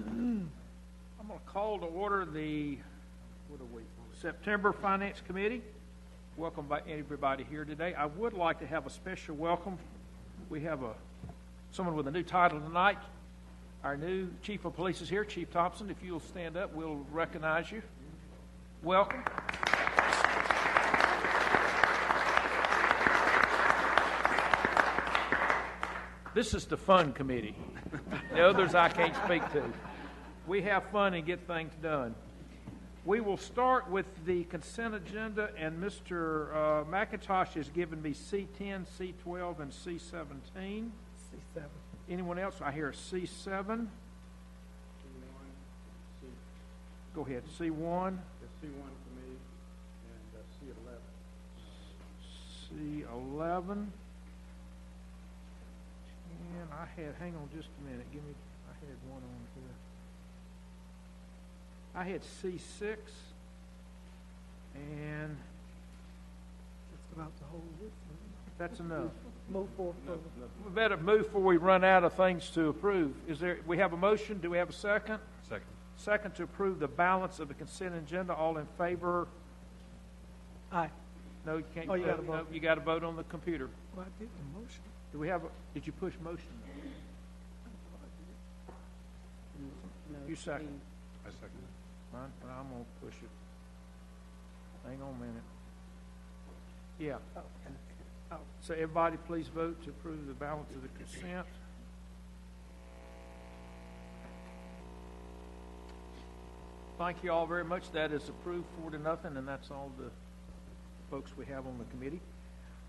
I'm going to call to order the September Finance Committee. Welcome by everybody here today. I would like to have a special welcome. We have someone with a new title tonight. Our new Chief of Police is here, Chief Thompson. If you'll stand up, we'll recognize you. Welcome. This is the fun committee. The others I can't speak to. We have fun and get things done. We will start with the consent agenda, and Mr. McIntosh has given me C10, C12, and C17. C7. Anyone else? I hear C7. C1, Go ahead. C1. the C1 committee, and C11. And hang on just a minute. I had one on here. I had C6. And That's about the whole list. that's enough. Move forward. We better move before we run out of things to approve. We have a motion? Do we have a second? Second. Second to approve the balance of the consent agenda. All in favor? Aye. No, you can't. Oh, you gotta vote. No, you got to vote on the computer. Well, I did the motion. Do we have? Did you push motion? You second. I second. Fine, I'm gonna push it. Hang on a minute. Yeah. Oh. So everybody, please vote to approve the balance of the consent. Thank you all very much. That is approved 4-0, and that's all the folks we have on the committee.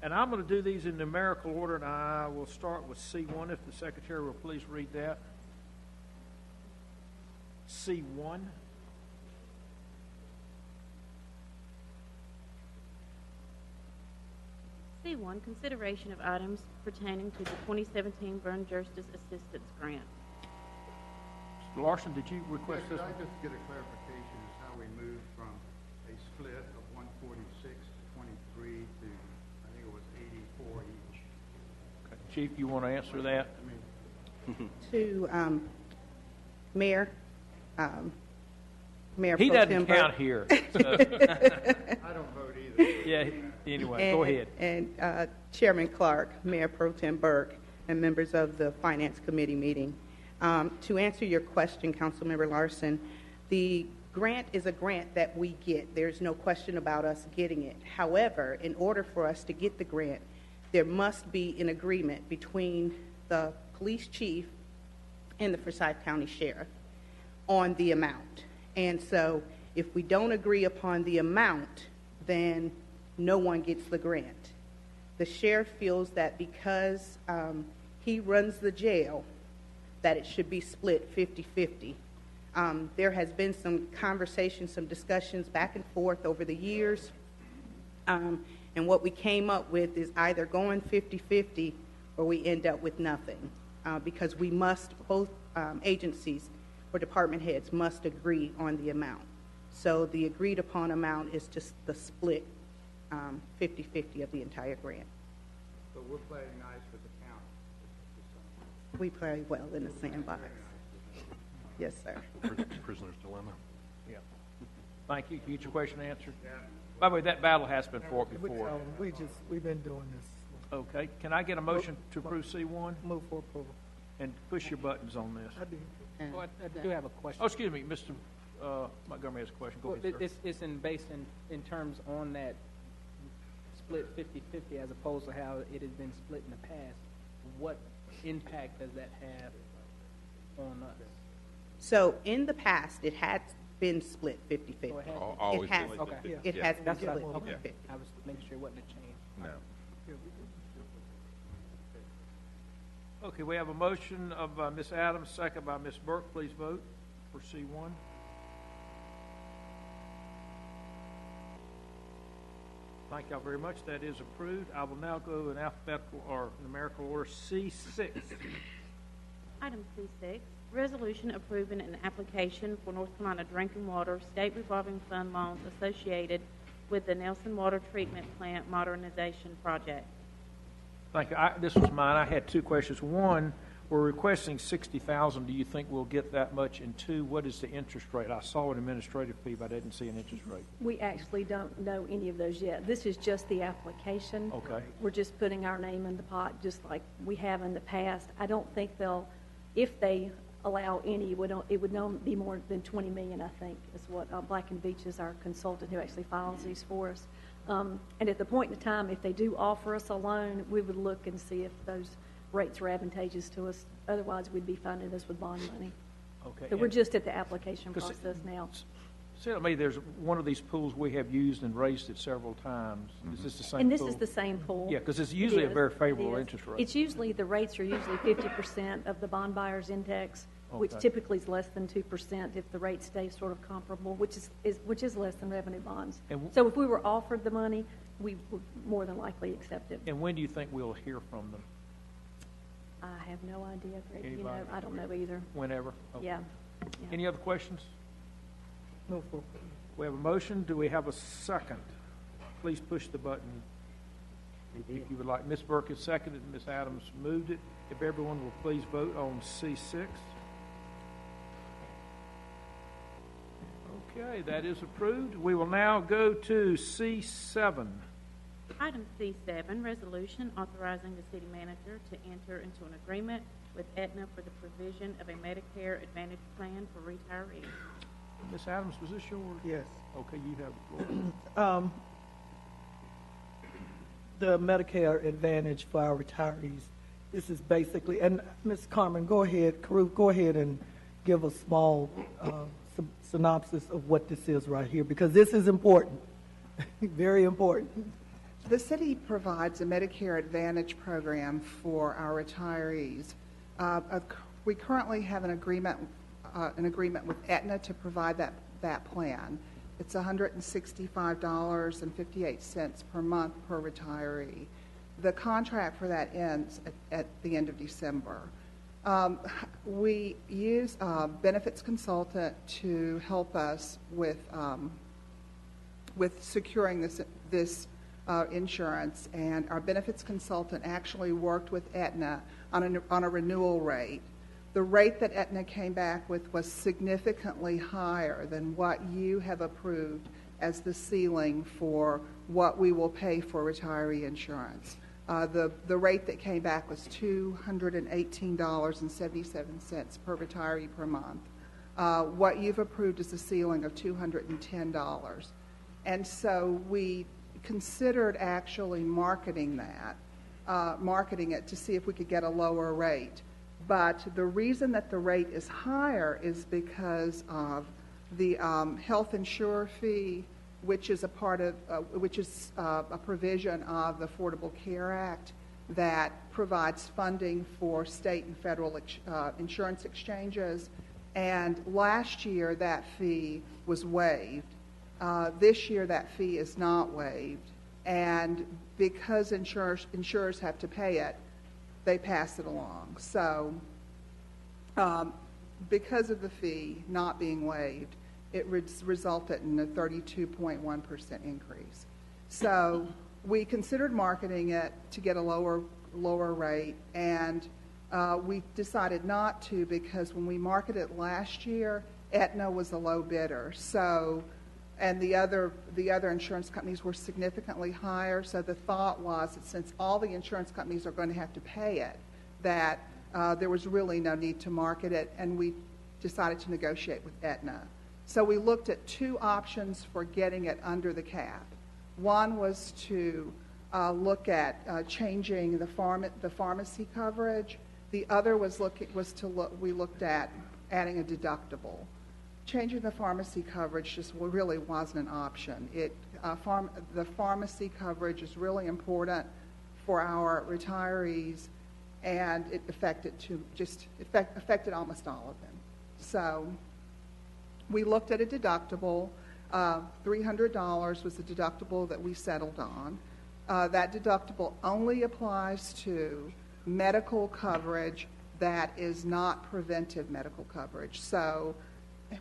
And I'm going to do these in numerical order, and I will start with C1, if the secretary will please read that. C1. C1, consideration of items pertaining to the 2017 Burn Justice Assistance Grant. Mr. Larson, did you request Could this I one? just get a clarification as how we moved from a split of 146 to 23 to, I think it was 84 each? Okay. Chief, you want to answer that? To Mayor He Pro doesn't Tem count Burke. here. I don't vote either. Yeah, anyway, go ahead. And Chairman Clark, Mayor Pro Tem Burke, and members of the Finance Committee meeting. To answer your question, Councilmember Larson, the grant is a grant that we get. There's no question about us getting it. However, in order for us to get the grant, there must be an agreement between the police chief and the Forsyth County Sheriff on the amount. And so if we don't agree upon the amount, then no one gets the grant. The sheriff feels that because he runs the jail, that it should be split 50-50. There has been some conversations, some discussions back and forth over the years. And what we came up with is either going 50-50 or we end up with nothing. Because we must, both agencies or department heads must agree on the amount. So the agreed upon amount is just the split 50-50 of the entire grant. So we're playing nice with the county. We play well in the sandbox. Yes, sir. Prisoner's dilemma. Yeah. Thank you. Can you get your question answered? By the way, that battle has been fought before. We've been doing this. Okay. Can I get a motion to approve C1? Move for approval. And push your buttons on this. I do. Well, I do have a question. Oh, excuse me, Mr. Montgomery has a question. Go Well, ahead, sir. it's based in terms on that split 50-50 as opposed to how it has been split in the past. What impact does that have on us? So in the past, it had been split 50-50. So it has been- Always It has. been Okay. 50. It Yeah. has been That's what split I, okay. 50-50. I was making sure it wasn't a change. No. Okay, we have a motion of Ms. Adams, second by Ms. Burke. Please vote for C1. Thank y'all very much. That is approved. I will now go in alphabetical or numerical order. C6. Item C6, resolution approving an application for North Carolina Drinking Water State Revolving Fund loans associated with the Nelson Water Treatment Plant Modernization Project. Thank you. This was mine. I had two questions. One, We're requesting 60,000. Do you think we'll get that much? And two, what is the interest rate? I saw an administrative fee, but I didn't see an interest rate. We actually don't know any of those yet. This is just the application. Okay. We're just putting our name in the pot, just like we have in the past. I don't think they'll, if they allow any, it would not be more than 20 million, I think, is what Black & Veatch is our consultant who actually files these for us. And at the point in time, if they do offer us a loan, we would look and see if those rates are advantageous to us. Otherwise, we'd be funding this with bond money. Okay. So we're just at the application 'Cause process now. Say to me, there's one of these pools we have used and raised it several times. Is this the same And this pool? is the same pool. Yeah, because it's It usually a is. very It favorable is. interest rate. It's usually, the rates are usually 50% of the bond buyer's index, which Okay. typically is less than 2% if the rate stays sort of comparable, which is less than revenue bonds. And So if we were offered the money, we would more than likely accept it. And when do you think we'll hear from them? I have no idea, Greg. You Anybody? know, I don't know either. Whenever? Okay. Yeah. Any other questions? Move for We have a motion. Do we have a second? Please push the button if you would like. Ms. Burke has seconded, Ms. Adams moved it. If everyone will please vote on C6. Okay, that is approved. We will now go to C7. Item C7, resolution authorizing the city manager to enter into an agreement with Aetna for the provision of a Medicare Advantage plan for retirees. Ms. Adams, was this yours? Yes. Okay, you have the floor. The Medicare Advantage for our retirees. This is basically, and Ms. Carmen, go ahead, Karuk, go ahead and give a small synopsis of what this is right here, because this is important, very important. The city provides a Medicare Advantage program for our retirees. We currently have an agreement with Aetna to provide that plan. It's $165.58 per month per retiree. The contract for that ends at the end of December. We use a benefits consultant to help us with securing this insurance, and our benefits consultant actually worked with Aetna on a renewal rate. The rate that Aetna came back with was significantly higher than what you have approved as the ceiling for what we will pay for retiree insurance. The rate that came back was $218.77 per retiree per month. What you've approved is a ceiling of $210. And so we considered actually marketing it to see if we could get a lower rate. But the reason that the rate is higher is because of the health insurer fee, which is a provision of the Affordable Care Act that provides funding for state and federal insurance exchanges. And last year that fee was waived. This year that fee is not waived. And because insurers have to pay it, they pass it along. So because of the fee not being waived, it resulted in a 32.1% increase. So we considered marketing it to get a lower rate, and we decided not to because when we marketed it last year, Aetna was a low bidder. So, and the other insurance companies were significantly higher. So the thought was that since all the insurance companies are going to have to pay it, that there was really no need to market it, and we decided to negotiate with Aetna. So we looked at two options for getting it under the cap. One was to look at changing the pharmacy coverage. The other we looked at adding a deductible. Changing the pharmacy coverage just really wasn't an option. The pharmacy coverage is really important for our retirees, and it affected almost all of them. So we looked at a deductible. $300 was the deductible that we settled on. That deductible only applies to medical coverage that is not preventive medical coverage. So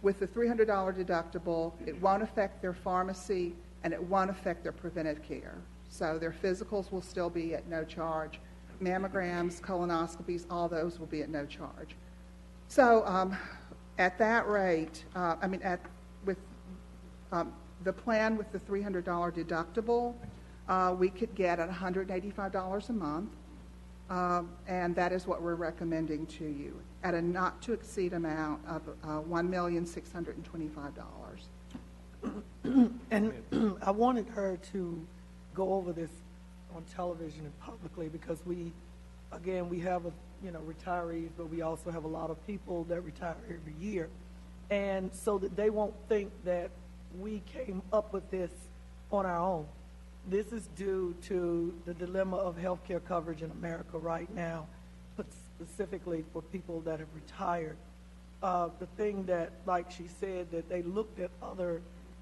with the $300 deductible, it won't affect their pharmacy and it won't affect their preventive care. So their physicals will still be at no charge, mammograms, colonoscopies, all those will be at no charge. So at that rate, with the plan with the $300 deductible, we could get at $185 a month, and that is what we're recommending to you at a not-to-exceed amount of $1,625,000. And I wanted her to go over this on television and publicly because we have retirees, but we also have a lot of people that retire every year, and so that they won't think that we came up with this on our own. This is due to the dilemma of health care coverage in America right now, but specifically for people that have retired. The thing that, like she said, that they looked at other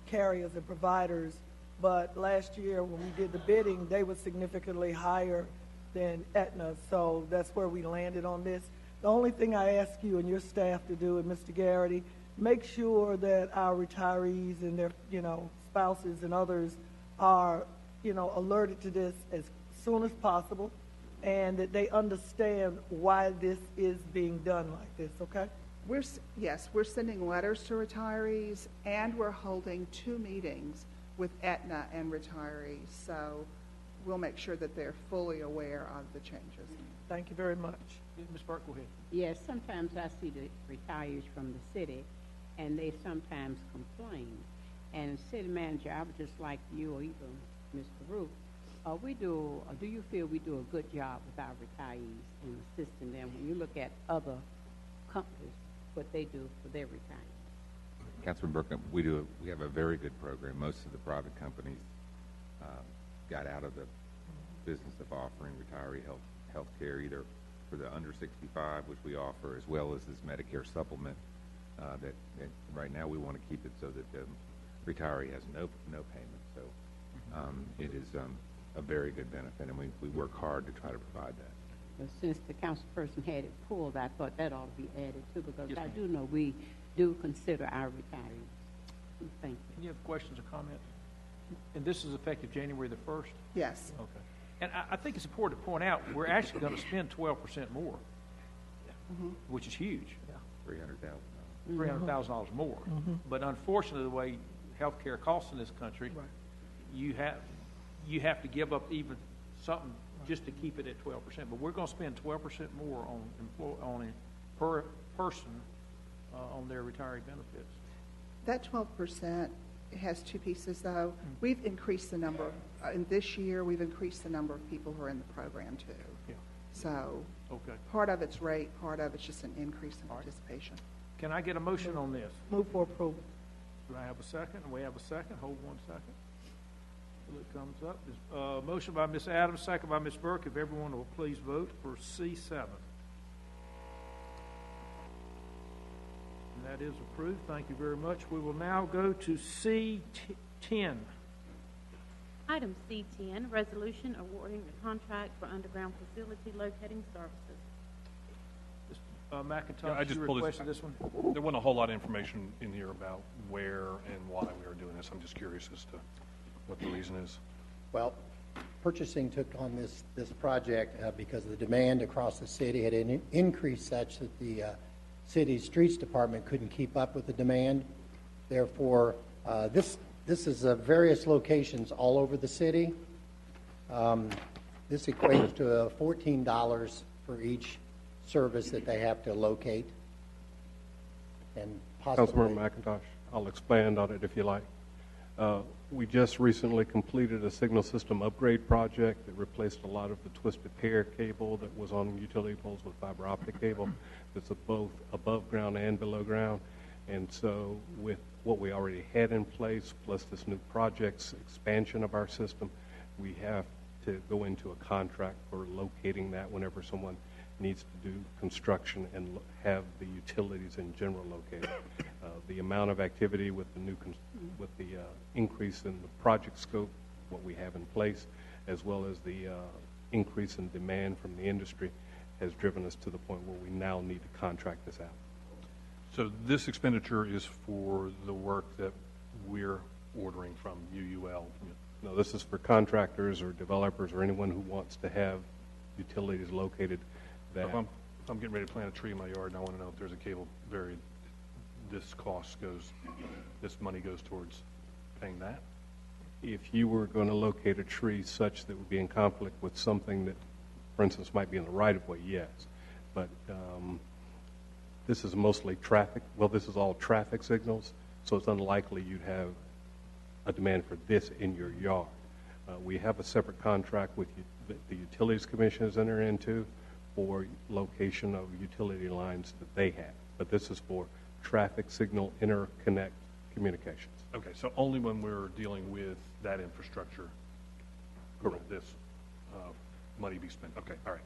carriers and providers, but last year when we did the bidding, they were significantly higher than Aetna, so that's where we landed on this. The only thing I ask you and your staff to do, and Mr. Garrity, make sure that our retirees and their, spouses and others are, alerted to this as soon as possible, and that they understand why this is being done like this, okay? We're sending letters to retirees, and we're holding 2 meetings with Aetna and retirees, so we'll make sure that they're fully aware of the changes. Thank you very much. Ms. Burke, go ahead. Yes, sometimes I see the retirees from the city, and they sometimes complain. And city manager, I would just like you or even Mr. Roof, do you feel we do a good job with our retirees in assisting them when you look at other companies, what they do for their retirees? Councilman Burke, we have a very good program. Most of the private companies got out of the business of offering retiree health care, either for the under 65, which we offer, as well as this Medicare supplement. That right now we want to keep it so that the retiree has no payment. So it is a very good benefit, and we work hard to try to provide that. But since the councilperson had it pulled, I thought that ought to be added too, because Yes, I ma'am. do know we do consider our retirees. Thank you. Any other questions or comments? And this is effective January the 1st? Yes. Okay. And I think it's important to point out, we're actually going to spend 12% more, which is huge, $300,000. $300,000 more. But unfortunately, the way healthcare costs in this country, you have to give up even something just to keep it at 12%. But we're going to spend 12% more on a per person on their retiree benefits. That 12% has 2 pieces, though. We've increased the number, in this year, we've increased the number of people who are in the program, too. Yeah. So Okay. part of it's rate, part of it's just an increase in All right. participation. Can I get a motion on this? Move for approval. Do I have a second? We have a second. Hold 1 second. Till it comes up. Motion by Ms. Adams, second by Ms. Burke. If everyone will please vote for C7. And that is approved. Thank you very much. We will now go to C10. Item C10, resolution awarding a contract for underground facility locating services. McIntosh, I just you pulled requested this one? There wasn't a whole lot of information in here about where and why we are doing this. I'm just curious as to what the reason is. Well, purchasing took on this project because the demand across the city had increased such that the city's streets department couldn't keep up with the demand. Therefore, this is various locations all over the city. This equates to $14 for each service that they have to locate. And Councilmember possibly, McIntosh, I'll expand on it if you like. We just recently completed a signal system upgrade project that replaced a lot of the twisted pair cable that was on utility poles with fiber optic cable that's both above ground and below ground. And so with what we already had in place, plus this new project's expansion of our system, we have to go into a contract for locating that whenever someone needs to do construction and have the utilities in general located. The amount of activity with the increase in the project scope, what we have in place, as well as the increase in demand from the industry, has driven us to the point where we now need to contract this out. So this expenditure is for the work that we're ordering from UUL? No, this is for contractors or developers or anyone who wants to have utilities located that. If I'm getting ready to plant a tree in my yard and I want to know if there's a cable buried, this money goes towards paying that? If you were going to locate a tree such that would be in conflict with something that, for instance, might be in the right-of-way, yes. But this is mostly traffic. Well, this is all traffic signals, so it's unlikely you'd have a demand for this in your yard. We have a separate contract with the Utilities Commission has entered into for location of utility lines that they have. But this is for traffic signal interconnect communications. Okay, so only when we're dealing with that infrastructure will this money be spent. Okay, all right.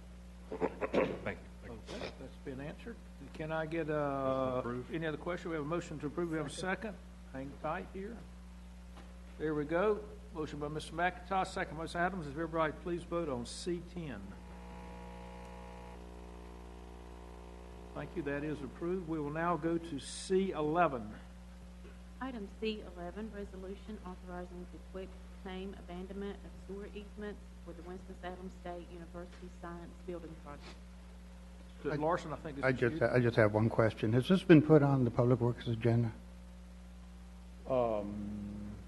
Thank you. Okay, that's been answered. Can I get any other question? We have a motion to approve. We have a second. Hang tight here. There we go. Motion by Mr. McIntosh, second by Ms. Adams. If everybody please vote on C10. Thank you. That is approved. We will now go to C11. Item C11, resolution authorizing the quick claim abandonment of sewer easements for the Winston-Salem State University Science Building Project. Larson, I think this is you. I just have one question. Has this been put on the Public Works agenda?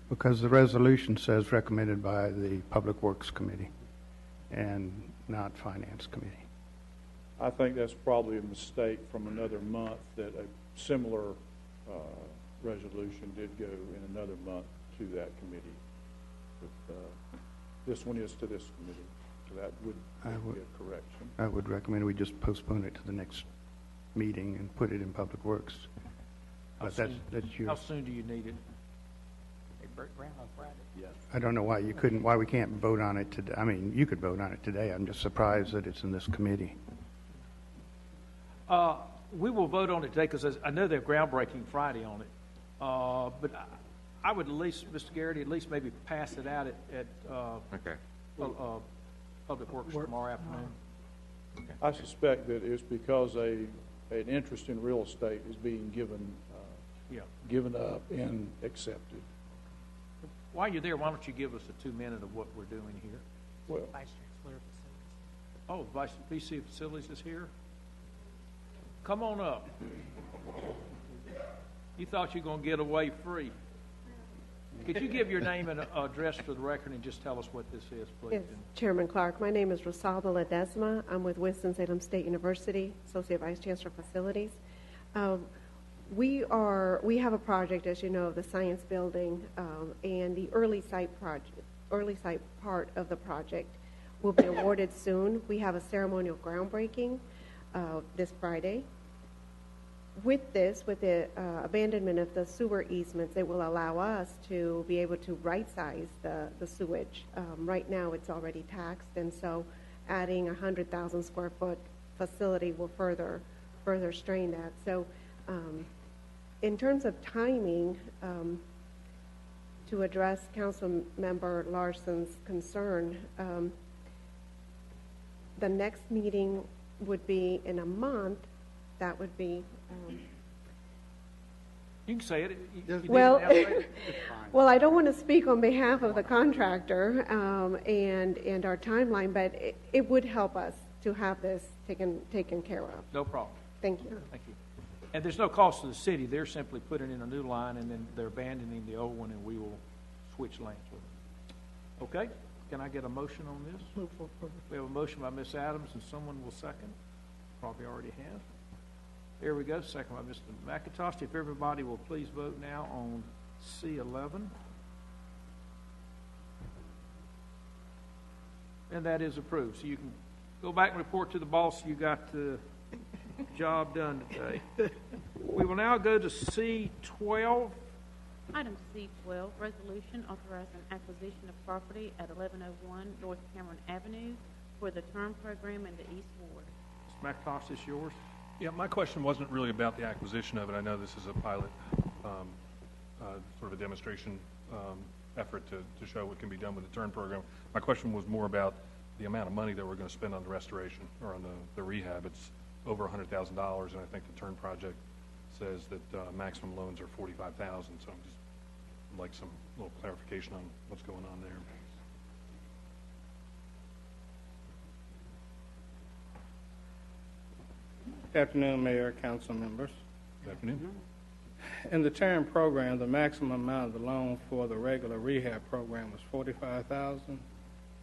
Because the resolution says recommended by the Public Works Committee and not Finance Committee. I think that's probably a mistake from another month, that a similar resolution did go in another month to that committee. But, this one is to this committee, so that would be a correction. I would recommend we just postpone it to the next meeting and put it in Public Works. But that's your. How soon do you need it? Yes. I don't know why we can't vote on it today. I mean, you could vote on it today. I'm just surprised that it's in this committee. We will vote on it today because I know they're groundbreaking Friday on it. But I would at least, Mr. Garrity, at least maybe pass it out at Public Works tomorrow afternoon. Okay. I suspect that it's because an interest in real estate is being given up and accepted. While you're there, why don't you give us a 2-minute of what we're doing here? Well, Vice Chancellor of Facilities. Oh, VC of Facilities is here? Come on up. You thought you were going to get away free. Could you give your name and address for the record and just tell us what this is, please? Yes, Chairman Clark. My name is Rosalba Ledesma. I'm with Winston-Salem State University, Associate Vice Chancellor of Facilities. We have a project, as you know, the science building, and the early site part of the project will be awarded soon. We have a ceremonial groundbreaking this Friday. With the abandonment of the sewer easements, it will allow us to be able to right-size the sewage. Right now, it's already taxed, and so adding 100,000 square foot facility will further strain that. So, in terms of timing, to address Council Member Larson's concern, the next meeting would be in a month. That would be. You can say it. Well, well, I don't want to speak on behalf of the contractor and our timeline, but it would help us to have this taken care of. No problem. Thank you. Thank you. And there's no cost to the city. They're simply putting in a new line, and then they're abandoning the old one, and we will switch lanes with it. Okay? Can I get a motion on this? Move for approval. We have a motion by Ms. Adams, and someone will second. Probably already have. There we go. Second by Mr. McIntosh. If everybody will please vote now on C11. And that is approved. So you can go back and report to the boss you got the job done today. We will now go to C12. Item C12, resolution authorizing acquisition of property at 1101 North Cameron Avenue for the term program in the East Ward. Mr. McIntosh, this is yours. Yeah, my question wasn't really about the acquisition of it. I know this is a pilot, sort of a demonstration effort to show what can be done with the turn program. My question was more about the amount of money that we're going to spend on the restoration or on the rehab. It's over $100,000, and I think the turn project says that maximum loans are $45,000. So I'm just like some little clarification on what's going on there. Good afternoon, Mayor, council members. Good afternoon. In the term program, the maximum amount of the loan for the regular rehab program was $45,000.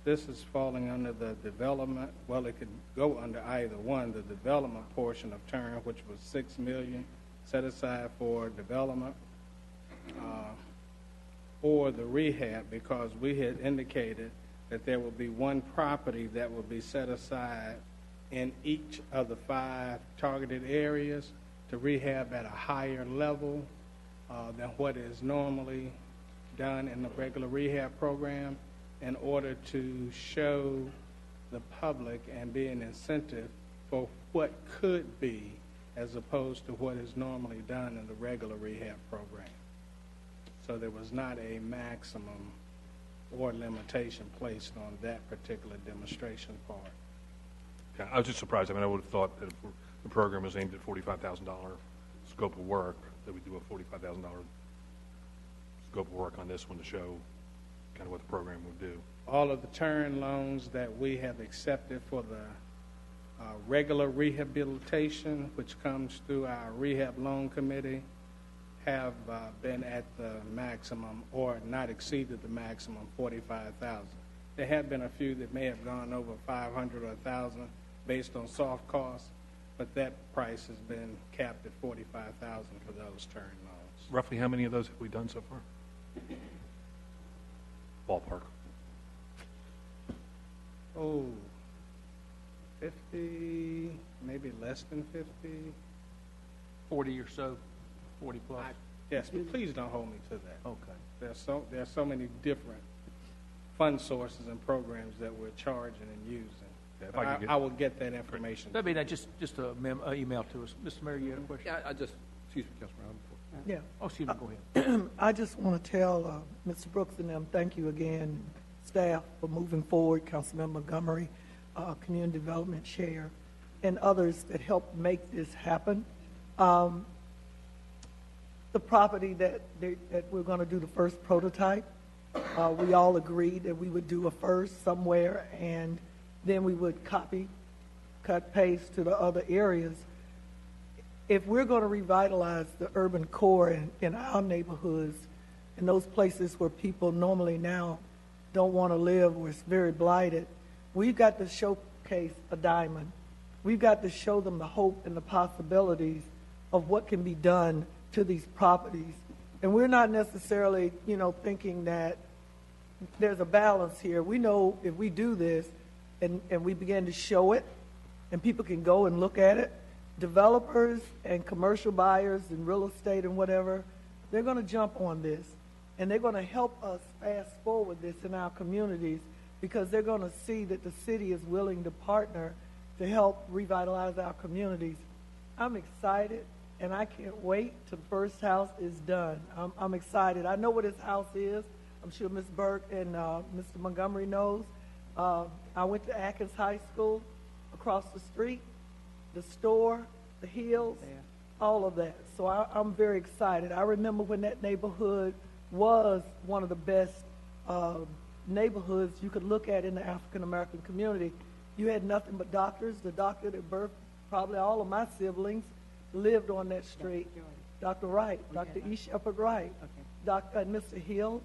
This is falling under the development, well, it could go under either one, the development portion of term, which was $6 million set aside for development, or the rehab, because we had indicated that there will be one property that will be set aside in each of the 5 targeted areas to rehab at a higher level than what is normally done in the regular rehab program, in order to show the public and be an incentive for what could be as opposed to what is normally done in the regular rehab program. So there was not a maximum or limitation placed on that particular demonstration part. Okay, I was just surprised. I mean, I would have thought that if the program is aimed at $45,000 scope of work, that we do a $45,000 scope of work on this one to show kind of what the program would do. All of the term loans that we have accepted for the regular rehabilitation, which comes through our rehab loan committee, have been at the maximum or not exceeded the maximum, $45,000. There have been a few that may have gone over $500 or $1,000 based on soft costs, but that price has been capped at $45,000 for those term loans. Roughly how many of those have we done so far? Ballpark. Oh, 50, maybe less than 50. 40 or so, 40 plus? Yes, but please don't hold me to that. Okay. There's so many different fund sources and programs that we're charging and using. Yeah, I will get that information. That'd be that just a email to us. Mr. Mayor, you had a question? Yeah, excuse me, Councilman. Yeah. Oh, excuse me, go ahead. I just want to tell Mr. Brooks and them, thank you again, staff, for moving forward, Councilman Montgomery, Community Development Chair, and others that helped make this happen. The property that we're going to do the first prototype, we all agreed that we would do a first somewhere, and then we would copy, cut, paste to the other areas. If we're going to revitalize the urban core in our neighborhoods, in those places where people normally now don't want to live, where it's very blighted, we've got to showcase a diamond. We've got to show them the hope and the possibilities of what can be done to these properties. And we're not necessarily, thinking that there's a balance here. We know if we do this and we begin to show it and people can go and look at it, developers and commercial buyers and real estate and whatever, they're going to jump on this. And they're going to help us fast forward this in our communities, because they're going to see that the city is willing to partner to help revitalize our communities. I'm excited, and I can't wait till the first house is done. I'm excited. I know what his house is. I'm sure Ms. Burke and Mr. Montgomery knows. I went to Atkins High School across the street, the store, the hills, all of that. So I'm very excited. I remember when that neighborhood was one of the best neighborhoods you could look at in the African-American community. You had nothing but doctors. The doctor that birthed probably all of my siblings lived on that street. Dr. Wright, Dr. E. Shepard Wright, and Mr. Hill,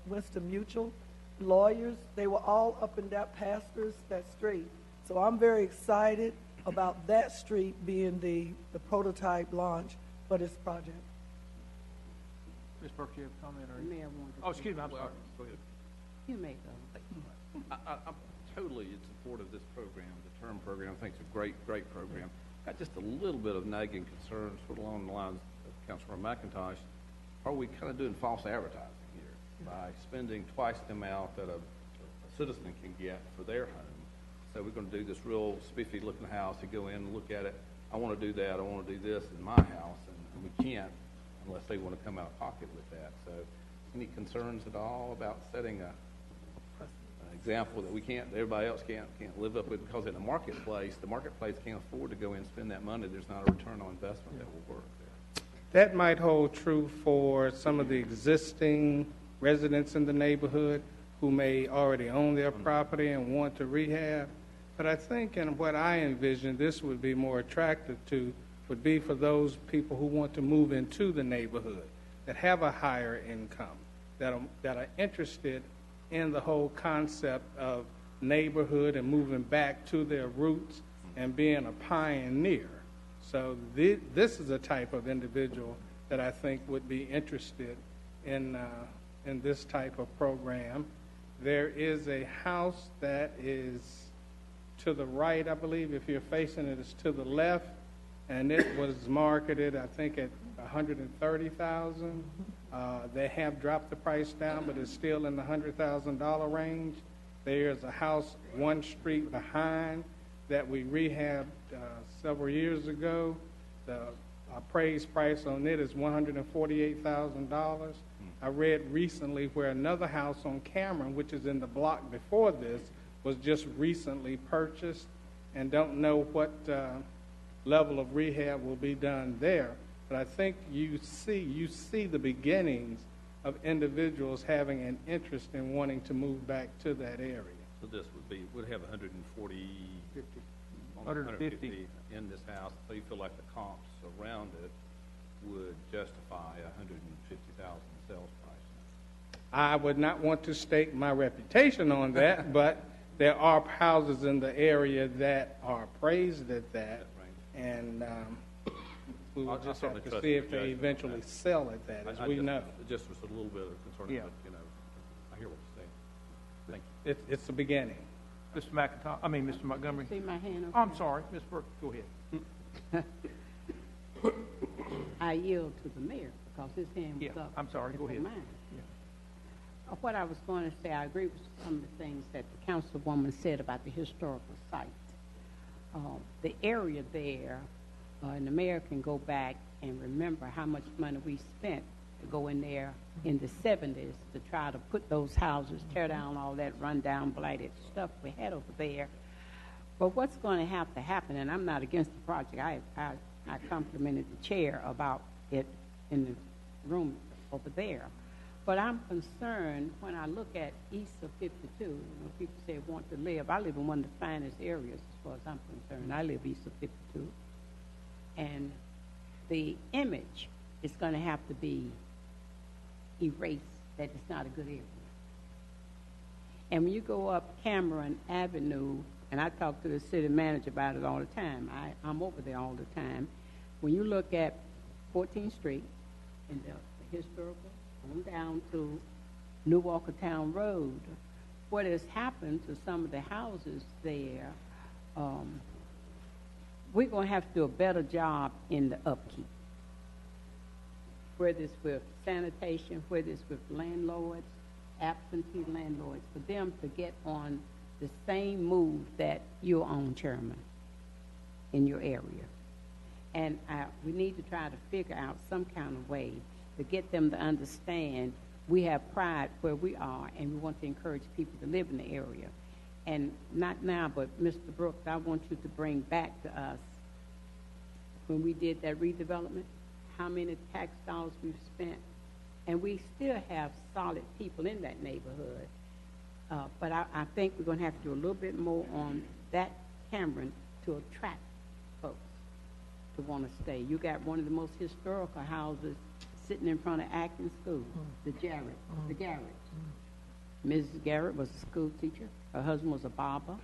Winston Mutual, lawyers. They were all up and down, pastors, that street. So I'm very excited about that street being the prototype launch for this project. Ms. Burke, you have a comment? Or... Mayor wanted to- Oh, excuse me, I'm sorry. Go ahead. You may go. I'm totally in support of this program, the term program. I think it's a great program. Got just a little bit of nagging concerns sort of along the lines of Councilor McIntosh. Are we kind of doing false advertising here by spending twice the amount that a citizen can get for their home? So we're going to do this real spiffy looking house. You go in and look at it. I want to do that. I want to do this in my house, and we can't unless they want to come out of pocket with that. So any concerns at all about setting an example that we can't, everybody else can't live up with, because in the marketplace can't afford to go in and spend that money. There's not a return on investment that will work there. That might hold true for some of the existing residents in the neighborhood who may already own their property and want to rehab. But I think, and what I envision this would be more attractive to, would be for those people who want to move into the neighborhood, that have a higher income, that are interested in the whole concept of neighborhood and moving back to their roots and being a pioneer. So this is a type of individual that I think would be interested in this type of program. There is a house that is to the right, I believe. If you're facing it, it's to the left, and it was marketed, I think, at $130,000. They have dropped the price down, but it's still in the $100,000 range. There's a house one street behind that we rehabbed several years ago. The appraised price on it is $148,000. I read recently where another house on Cameron, which is in the block before this, was just recently purchased, and don't know what level of rehab will be done there. But I think you see the beginnings of individuals having an interest in wanting to move back to that area. So this would have 140, 150 in this house. So you feel like the comps around it would justify $150,000 sales price? I would not want to stake my reputation on that, but there are houses in the area that are appraised at that, and we will just have to see if they eventually sell at that, as we know. It just was a little bit of concern, Yeah. but, I hear what you're saying. Thank you. It's the beginning. Mr. Mr. Montgomery. See my hand up? Oh, I'm sorry, Ms. Burke, go ahead. I yield to the mayor because his hand was up. I'm sorry, go before ahead. mine. What I was going to say, I agree with some of the things that the councilwoman said about the historical site. The area there, and the mayor can go back and remember how much money we spent to go in there in the 70s to try to put those houses, tear down all that rundown, blighted stuff we had over there. But what's going to have to happen, and I'm not against the project, I complimented the chair about it in the room over there. But I'm concerned when I look at east of 52, when people say want to live, I live in one of the finest areas as far as I'm concerned. I live east of 52. And the image is going to have to be erased that it's not a good area. And when you go up Cameron Avenue, and I talk to the city manager about it all the time, I'm over there all the time. When you look at 14th Street and the historical, on down to New Walker Town Road, what has happened to some of the houses there, we're going to have to do a better job in the upkeep. Whether it's with sanitation, whether it's with landlords, absentee landlords, for them to get on the same move that you're on, Chairman, in your area. And we need to try to figure out some kind of way to get them to understand we have pride where we are, and we want to encourage people to live in the area. And not now, but Mr. Brooks, I want you to bring back to us, when we did that redevelopment, how many tax dollars we've spent, and we still have solid people in that neighborhood. But I think we're going to have to do a little bit more on that Cameron to attract folks to want to stay. You got one of the most historical houses sitting in front of Atkins School, the Garrett. Mrs. Garrett was a school teacher. Her husband was a barber,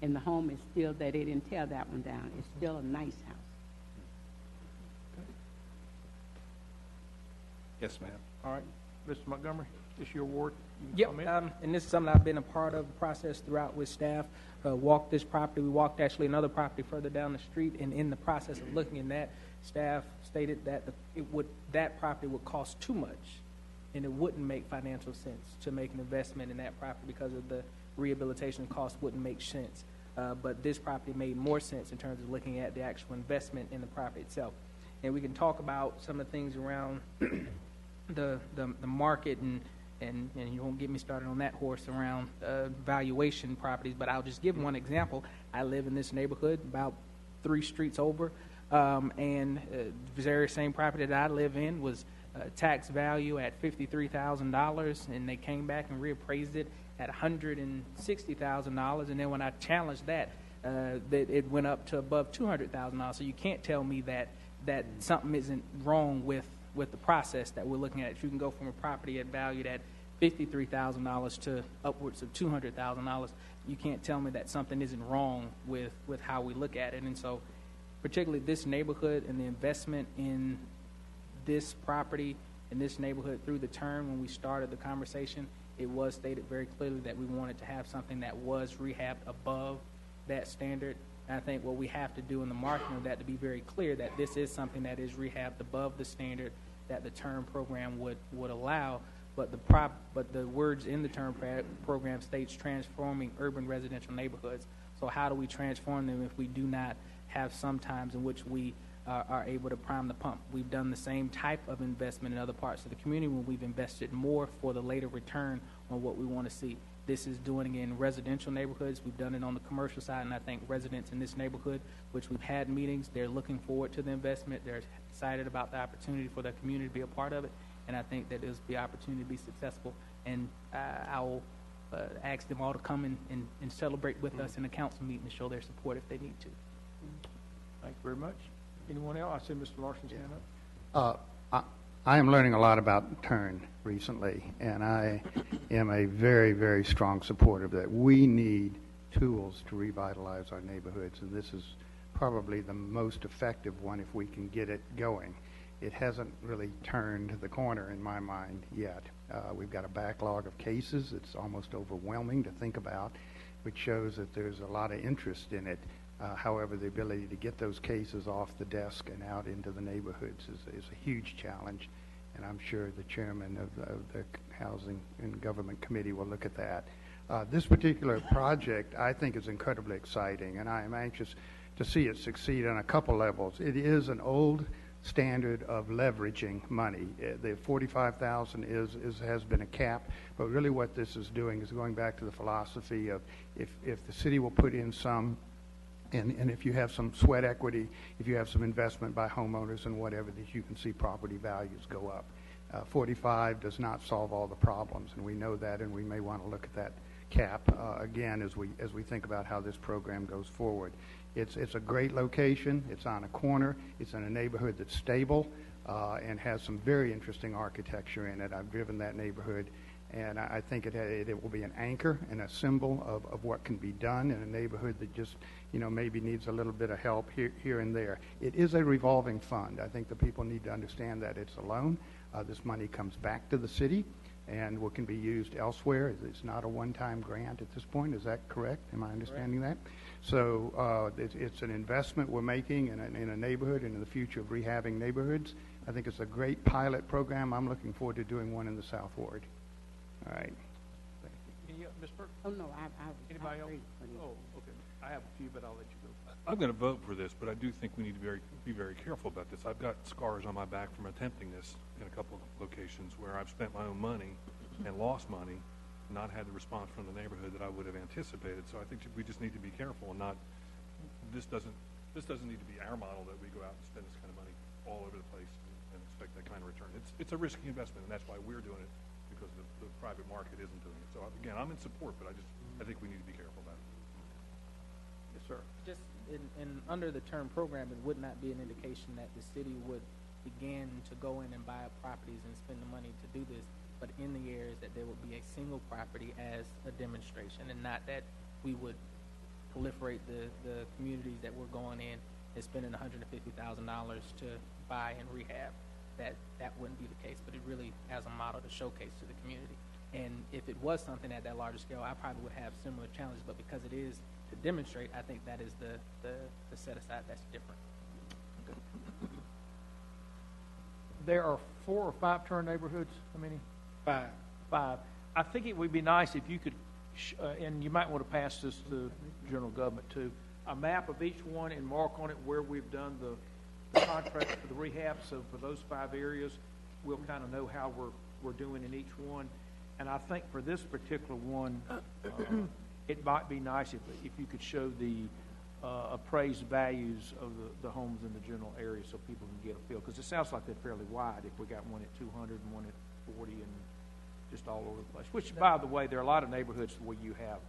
and the home is still there. They didn't tear that one down. It's still a nice house. Yes, ma'am. All right, Mr. Montgomery, this your ward? Yep, and this is something I've been a part of the process throughout with staff. Walked this property. We walked actually another property further down the street, and in the process of looking at that, staff stated that that property would cost too much, and it wouldn't make financial sense to make an investment in that property because of the rehabilitation cost wouldn't make sense. But this property made more sense in terms of looking at the actual investment in the property itself. And we can talk about some of the things around the market, and you won't get me started on that horse around valuation properties, but I'll just give one example. I live in this neighborhood about 3 streets over, and the very same property that I live in was tax value at $53,000, and they came back and reappraised it at $160,000, and then when I challenged that, that it went up to above $200,000. So you can't tell me that something isn't wrong with the process that we're looking at. If you can go from a property valued at $53,000 to upwards of $200,000, you can't tell me that something isn't wrong with how we look at it. And so particularly this neighborhood and the investment in this property in this neighborhood through the term when we started the conversation, it was stated very clearly that we wanted to have something that was rehabbed above that standard. And I think what we have to do in the marketing of that to be very clear that this is something that is rehabbed above the standard that the term program would allow. But the words in the term program states transforming urban residential neighborhoods. So how do we transform them if we do not have some times in which we are able to prime the pump? We've done the same type of investment in other parts of the community when we've invested more for the later return on what we want to see. This is doing it in residential neighborhoods. We've done it on the commercial side, and I think residents in this neighborhood, which we've had meetings, they're looking forward to the investment. They're excited about the opportunity for their community to be a part of it, and I think that there's the opportunity to be successful. And I will ask them all to come and celebrate with us in a council meeting to show their support if they need to. Thank you very much. Anyone else? I see Mr. Larson's hand up. I am learning a lot about TURN recently, and I am a very, very strong supporter of that. We need tools to revitalize our neighborhoods, and this is probably the most effective one if we can get it going. It hasn't really turned the corner in my mind yet. We've got a backlog of cases. It's almost overwhelming to think about, which shows that there's a lot of interest in it. However, the ability to get those cases off the desk and out into the neighborhoods is a huge challenge, and I'm sure the chairman of the Housing and Government Committee will look at that. This particular project, I think, is incredibly exciting, and I am anxious to see it succeed on a couple levels. It is an old standard of leveraging money. The $45,000 has been a cap, but really what this is doing is going back to the philosophy of if the city will put in some, and if you have some sweat equity, if you have some investment by homeowners and whatever, that you can see property values go up. 45 does not solve all the problems, and we know that, and we may want to look at that cap again as we think about how this program goes forward. It's a great location. It's on a corner. It's in a neighborhood that's stable and has some very interesting architecture in it. I've driven that neighborhood, and I think it will be an anchor and a symbol of what can be done in a neighborhood that just, maybe needs a little bit of help here and there. It is a revolving fund. I think the people need to understand that it's a loan. This money comes back to the city and what can be used elsewhere. It's not a one-time grant at this point. Is that correct? Am I understanding that? So it's an investment we're making in a neighborhood and in the future of rehabbing neighborhoods. I think it's a great pilot program. I'm looking forward to doing one in the South Ward. All right. Ms. Burke? Oh, no, Anybody else? agree. Oh, okay. I have a few, but I'll let you go. I'm going to vote for this, but I do think we need to be very careful about this. I've got scars on my back from attempting this in a couple of locations where I've spent my own money and lost money, not had the response from the neighborhood that I would have anticipated. So I think we just need to be careful and not. This doesn't need to be our model that we go out and spend this kind of money all over the place and expect that kind of return. It's a risky investment, and that's why we're doing it, because the private market isn't doing it. So again, I'm in support, but I think we need to be careful about it. Yes, sir. Just under the term program, it would not be an indication that the city would begin to go in and buy up properties and spend the money to do this, but in the areas that there would be a single property as a demonstration, and not that we would proliferate the communities that we're going in and spending $150,000 to buy and rehab. That wouldn't be the case, but it really as a model to showcase to the community. And if it was something at that larger scale, I probably would have similar challenges, but because it is to demonstrate, I think that is the set aside that's different. There are 4 or 5 TURN neighborhoods. How many? 5. 5. I think it would be nice if you could, and you might want to pass this to general government too, a map of each one and mark on it where we've done the contract for the rehab. So for those 5 areas, we'll kind of know how we're doing in each one. And I think for this particular one, it might be nice if you could show the appraised values of the homes in the general area so people can get a feel. Because it sounds like they're fairly wide if we got one at 200 and one at 40 and just all over the place. Which, by the way, there are a lot of neighborhoods where you have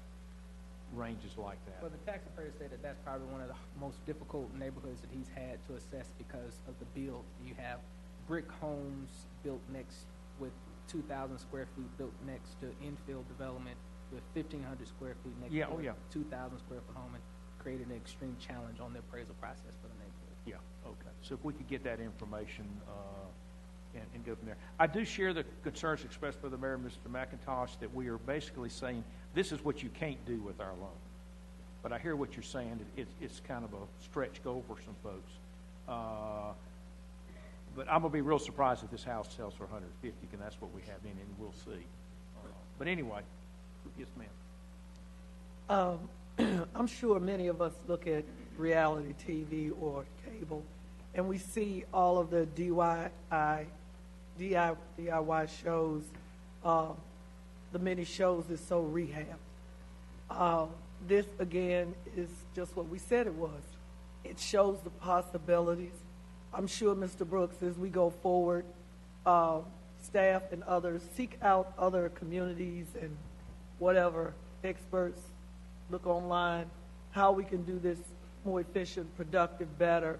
ranges like that. Well, the taxpayer said that that's probably one of the most difficult neighborhoods that he's had to assess because of the build. You have brick homes built next with 2,000 square feet built next to infill development with 1,500 square feet next to a 2,000 square foot home, and created an extreme challenge on the appraisal process for the neighborhood. Yeah, okay. So if we could get that information and go from there. I do share the concerns expressed by the mayor, Mr. McIntosh, that we are basically saying this is what you can't do with our loan. But I hear what you're saying. It's kind of a stretch goal for some folks. But I'm going to be real surprised if this house sells for 150, and that's what we have in it, and we'll see. But anyway, yes, ma'am. I'm sure many of us look at reality TV or cable, and we see all of the DIY shows, the many shows is so rehabbed. This, again, is just what we said it was. It shows the possibilities. I'm sure, Mr. Brooks, as we go forward, staff and others seek out other communities and whatever experts, look online, how we can do this more efficient, productive, better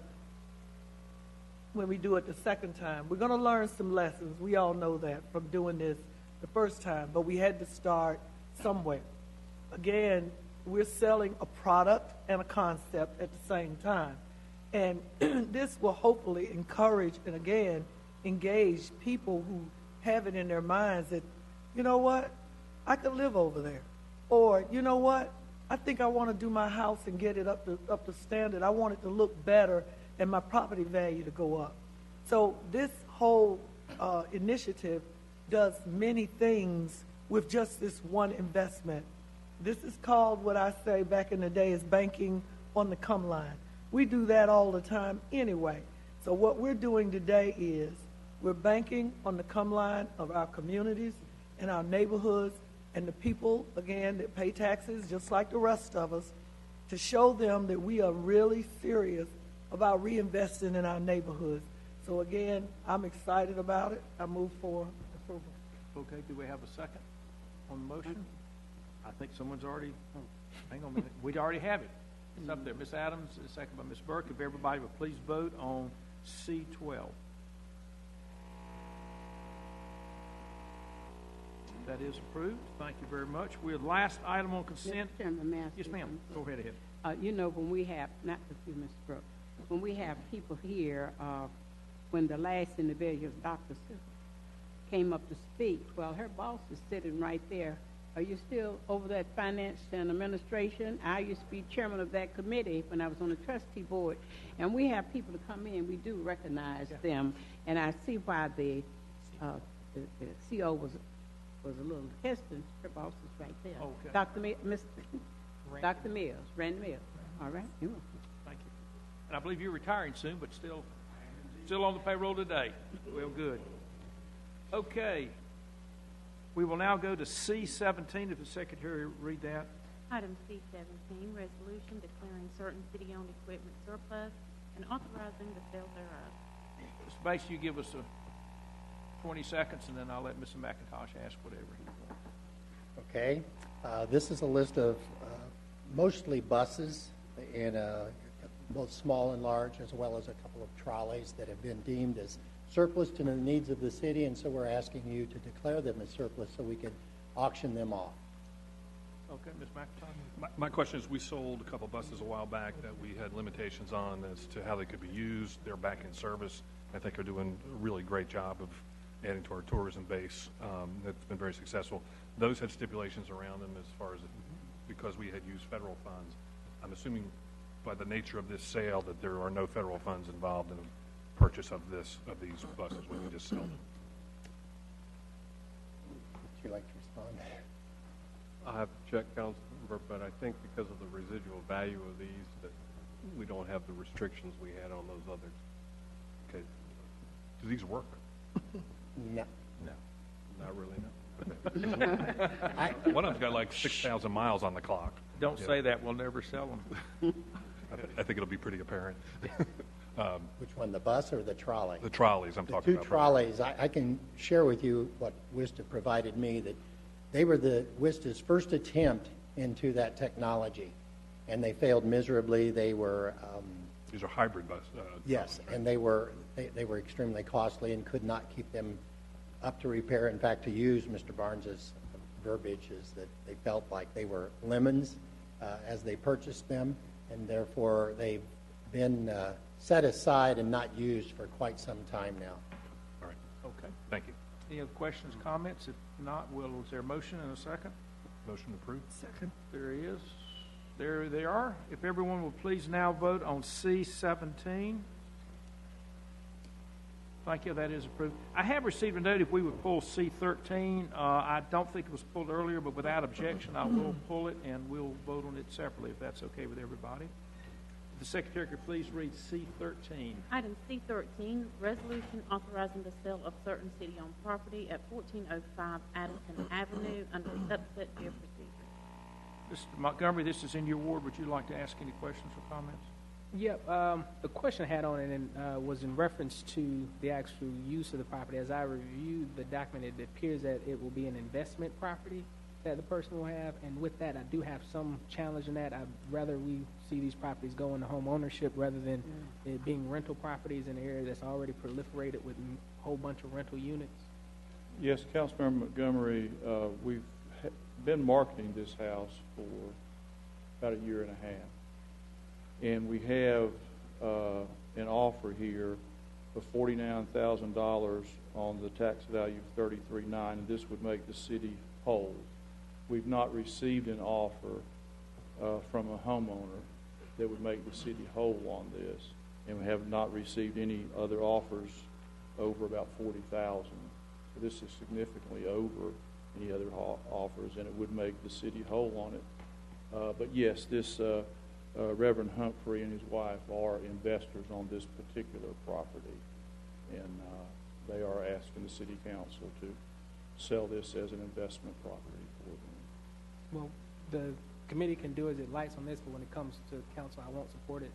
when we do it the second time. We're going to learn some lessons. We all know that from doing this the first time, but we had to start somewhere. Again, we're selling a product and a concept at the same time. And this will hopefully encourage and, again, engage people who have it in their minds that, you know what, I could live over there. Or, you know what, I think I want to do my house and get it up to standard. I want it to look better and my property value to go up. So this whole initiative does many things with just this one investment. This is called, what I say back in the day, is banking on the come line. We do that all the time anyway. So what we're doing today is we're banking on the come line of our communities and our neighborhoods and the people, again, that pay taxes just like the rest of us, to show them that we are really serious about reinvesting in our neighborhoods. So again, I'm excited about it. I move for approval. Okay, do we have a second on the motion? I think someone's already, hang on a minute. We already have it. It's up there. Ms. Adams, second by Ms. Burke. If everybody would please vote on C12. That is approved. Thank you very much. We're the last item on consent. Mr. Chairman, may I Yes, say ma'am. Go something? ahead. You know, when we have, not to you, Mr. Brooks, when we have people here, when the last individual, Dr. Silver, came up to speak, well, her boss is sitting right there. Are you still over that finance and administration? I used to be chairman of that committee when I was on the trustee board. And we have people to come in, we do recognize them. And I see why the CO was a little hesitant. Her boss is right there. Okay. Dr. Mills, Randy Mills. All right. You're welcome. Thank you. And I believe you're retiring soon, but still on the payroll today. Well, good. Okay. We will now go to C17. If the secretary would read that. Item C17, resolution declaring certain city-owned equipment surplus and authorizing the sale thereof. Mr. Bates, you give us 20 seconds, and then I'll let Mr. McIntosh ask whatever he wants. Okay. This is a list of mostly buses and both small and large, as well as a couple of trolleys that have been deemed as surplus to the needs of the city, and so we're asking you to declare them as surplus so we can auction them off. Okay, Ms. McIntosh. My question is, we sold a couple buses a while back that we had limitations on as to how they could be used. They're back in service. I think they're doing a really great job of adding to our tourism base. That's been very successful. Those had stipulations around them as far as because we had used federal funds. I'm assuming by the nature of this sale that there are no federal funds involved in the purchase of these buses when we just sell them. Would you like to respond? I have to check, Councilmember, but I think because of the residual value of these that we don't have the restrictions we had on those others. Okay. Do these work? No. No. Not really, no. One of them's got like 6,000 miles on the clock. Don't say that. We'll never sell them. I think it'll be pretty apparent. Which one, the bus or the trolley? The trolleys I'm talking about. The two trolleys, I can share with you what WISTA provided me, that they were the WISTA's first attempt into that technology, and they failed miserably. They were These are hybrid bus. yes, and they were extremely costly and could not keep them up to repair. In fact, to use Mr. Barnes's verbiage, is that they felt like they were lemons as they purchased them, and therefore they've been set aside and not used for quite some time now. All right. Okay. Thank you. Any other questions, comments? If not, is there a motion and a second? Motion approved. Second. There is. There they are. If everyone will please now vote on C-17. Thank you. That is approved. I have received a note if we would pull C-13. I don't think it was pulled earlier, but without objection, I will pull it, and we'll vote on it separately if that's okay with everybody. The Secretary could please read C-13. Item C-13, resolution authorizing the sale of certain city-owned property at 1405 Addison Avenue under the upset bid procedure. Mr. Montgomery, this is in your ward. Would you like to ask any questions or comments? Yep. The question I had on it was in reference to the actual use of the property. As I reviewed the document, it appears that it will be an investment property that the person will have, and with that, I do have some challenge in that. I'd rather we see these properties go into home ownership rather than it being rental properties in an area that's already proliferated with a whole bunch of rental units. Yes, Councilmember Montgomery, we've been marketing this house for about a year and a half. And we have an offer here of $49,000 on the tax value of $33,900, and this would make the city whole. We've not received an offer from a homeowner that would make the city whole on this, and we have not received any other offers over about $40,000. So this is significantly over any other offers, and it would make the city whole on it. But yes, this Reverend Humphrey and his wife are investors on this particular property, and they are asking the city council to sell this as an investment property for them. Well, the committee can do as it likes on this, but when it comes to council, I won't support it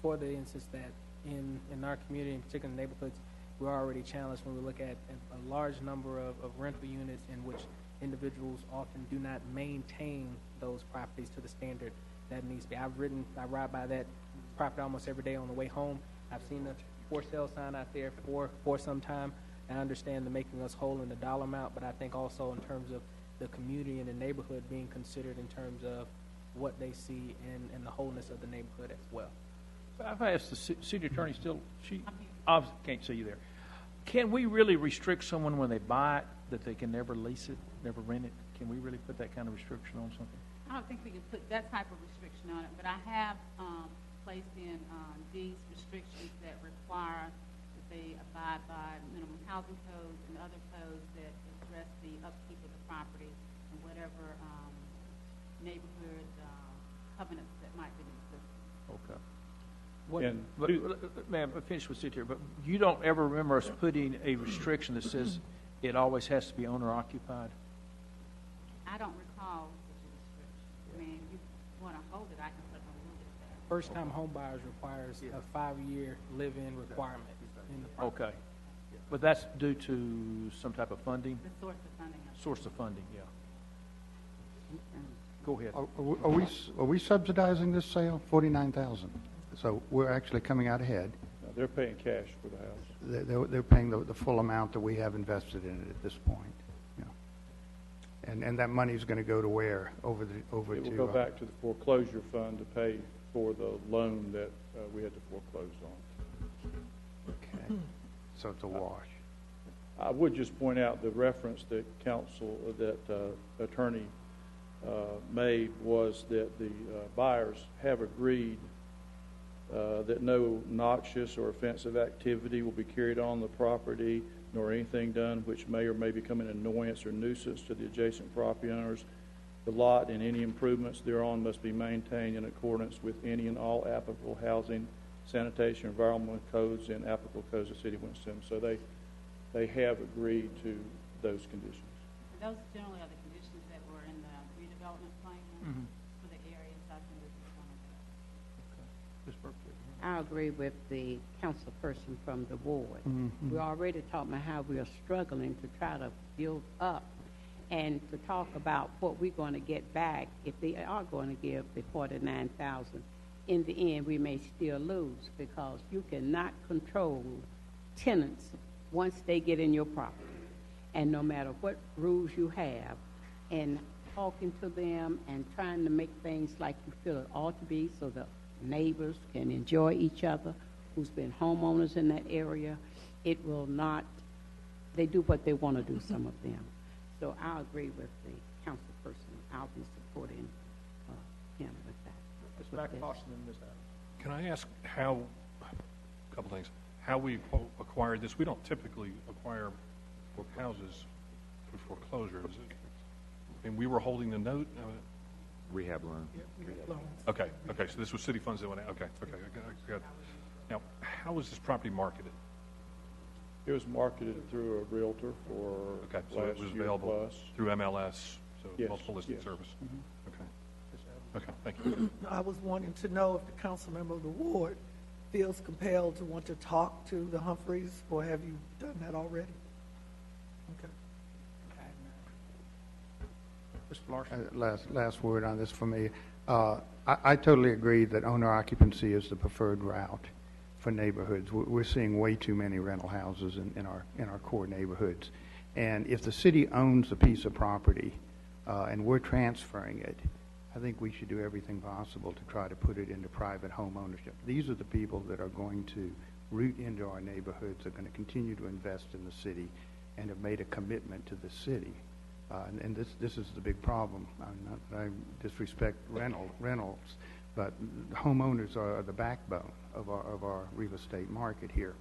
for the instance that in our community, in particular neighborhoods, we're already challenged when we look at a large number of rental units in which individuals often do not maintain those properties to the standard that needs to be. I ride by that property almost every day on the way home. I've seen the for sale sign out there for some time. I understand the making us whole in the dollar amount, but I think also in terms of the community and the neighborhood being considered in terms of what they see and the wholeness of the neighborhood as well. I've asked the city attorney she obviously can't see you there. Can we really restrict someone when they buy it that they can never lease it, never rent it? Can we really put that kind of restriction on something? I don't think we can put that type of restriction on it, but I have placed in these restrictions that require that they abide by minimum housing codes and other codes that address the upkeep of the property and whatever neighborhood covenants that might be in existence. Okay. Ma'am, I'll finish with city here, but you don't ever remember us putting a restriction that says it always has to be owner occupied? I don't recall such a restriction. I mean, if you want to hold it, I can certainly move it there. First-time home buyers requires a 5-year live-in requirement in the property. Okay. But that's due to some type of funding? The source of funding. Source of funding, yeah. Go ahead. Are we subsidizing this sale? $49,000. So we're actually coming out ahead. No, they're paying cash for the house. They're paying the full amount that we have invested in it at this point. Yeah. And that money is going to go to where? It will go back to the foreclosure fund to pay for the loan that we had to foreclose on. Okay. So it's a wash. I would just point out the reference that attorney made was that the buyers have agreed that no noxious or offensive activity will be carried on the property, nor anything done which may or may become an annoyance or nuisance to the adjacent property owners. The lot and any improvements thereon must be maintained in accordance with any and all applicable housing, sanitation, environmental codes, and applicable codes of the City of Winston. So they have agreed to those conditions. And those generally are the conditions that were in the redevelopment plan for the areas. I think this is one of them. Ms. Burke. I agree with the council person from the ward. We already talked about how we are struggling to try to build up and to talk about what we're going to get back if they are going to give the 49,000. In the end, we may still lose because you cannot control tenants once they get in your property. And no matter what rules you have, and talking to them and trying to make things like you feel it ought to be so the neighbors can enjoy each other, who's been homeowners in that area, it will not, they do what they want to do, some of them. So I agree with the council person. I'll be supporting him with that. Ms. McIntosh and Ms. Adams. Can I ask how, a couple things, how we acquired this? We don't typically acquire houses through foreclosure, is it? I mean, we were holding the note? Rehab loan. Okay, so this was city funds that went out. Okay, I got it. Now, how was this property marketed? It was marketed through a realtor for Okay, so it was available through MLS, so Yes, multiple listing yes. service. Okay, thank you. I was wanting to know if the council member of the ward feels compelled to want to talk to the Humphreys, or have you done that already? Okay. Mr. Larson. Last word on this for me. I totally agree that owner occupancy is the preferred route for neighborhoods. We're seeing way too many rental houses in our core neighborhoods. And if the city owns a piece of property and we're transferring it, I think we should do everything possible to try to put it into private home ownership. These are the people that are going to root into our neighborhoods, are going to continue to invest in the city, and have made a commitment to the city. And this is the big problem. I disrespect rentals, but homeowners are the backbone of our real estate market here.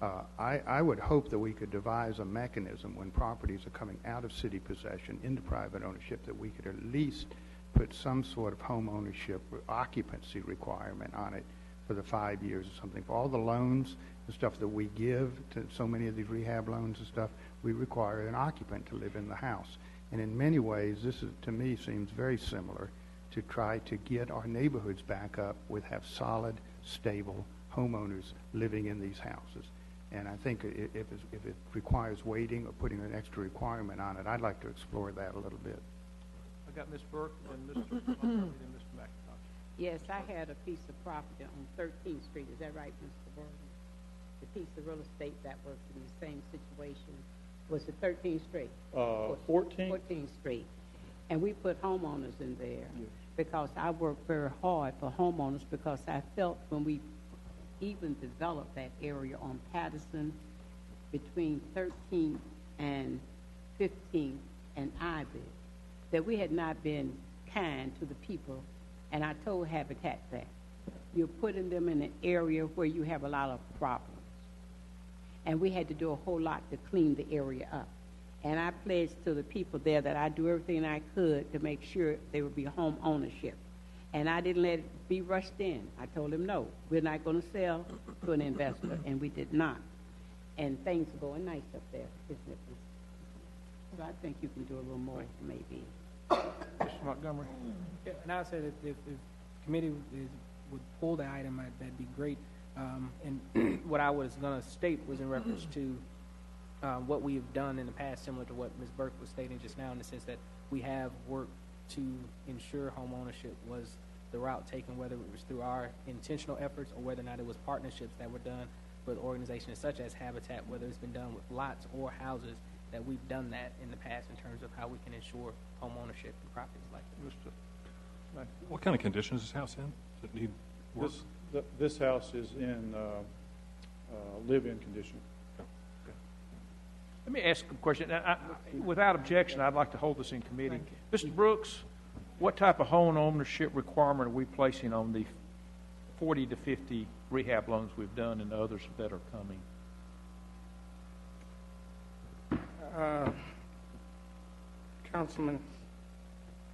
I would hope that we could devise a mechanism when properties are coming out of city possession into private ownership that we could at least put some sort of home ownership or occupancy requirement on it for the 5 years or something. For all the loans and stuff that we give to so many of these rehab loans and stuff, we require an occupant to live in the house. And in many ways, this is, to me, seems very similar to try to get our neighborhoods back up with have solid, stable homeowners living in these houses. And I think if it requires waiting or putting an extra requirement on it, I'd like to explore that a little bit. I got Ms. Burke and Mr. Montgomery and Mr. McIntosh. Yes, I had a piece of property on 13th Street. Is that right, Mr. Burton? The piece of real estate that was in the same situation was it 13th Street? 14th Street. And we put homeowners in there because I worked very hard for homeowners because I felt when we even developed that area on Patterson between 13th and 15th and Ivy, that we had not been kind to the people. And I told Habitat that you're putting them in an area where you have a lot of problems. And we had to do a whole lot to clean the area up. And I pledged to the people there that I'd do everything I could to make sure there would be home ownership. And I didn't let it be rushed in. I told them, no, we're not going to sell to an investor, and we did not. And things are going nice up there, isn't it? So I think you can do a little more, maybe. Mr. Montgomery. Yeah, and I said if the committee would pull the item, that'd be great. And what I was going to state was in reference to what we have done in the past, similar to what Ms. Burke was stating just now, in the sense that we have worked to ensure home ownership was the route taken, whether it was through our intentional efforts or whether or not it was partnerships that were done with organizations such as Habitat, whether it's been done with lots or houses, that we've done that in the past in terms of how we can ensure home ownership in properties like that. What kind of condition is this house in? Does it need work? This house is in live-in condition. Let me ask a question. Without objection, I'd like to hold this in committee. Mr. Brooks, what type of home ownership requirement are we placing on the 40 to 50 rehab loans we've done and the others that are coming? Councilman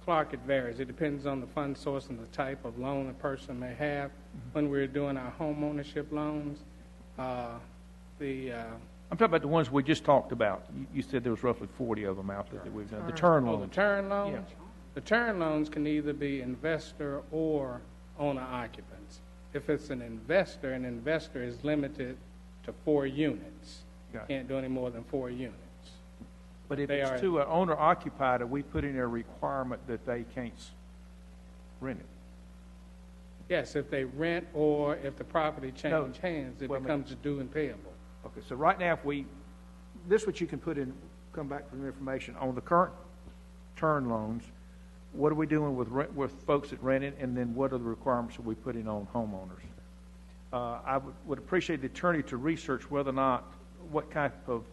Clark, it varies. It depends on the fund source and the type of loan a person may have. When we're doing our home ownership loans, I'm talking about the ones we just talked about. You said there was roughly 40 of them out there that we've done. The turn loans. The turn loans? Yeah. The turn loans can either be investor or owner occupants. If it's an investor is limited to 4 units. Gotcha. Can't do any more than 4 units. But if They it's are- to an owner occupied, are we putting a requirement that they can't rent it? Yes, if they rent or if the property No. change hands, it Wait a becomes due and payable. Okay, so right now, if we, this is what you can put in, come back for the information, on the current turn loans, what are we doing with folks that rent it, and then what are the requirements that we putting on homeowners? I would appreciate the attorney to research whether or not, what kind of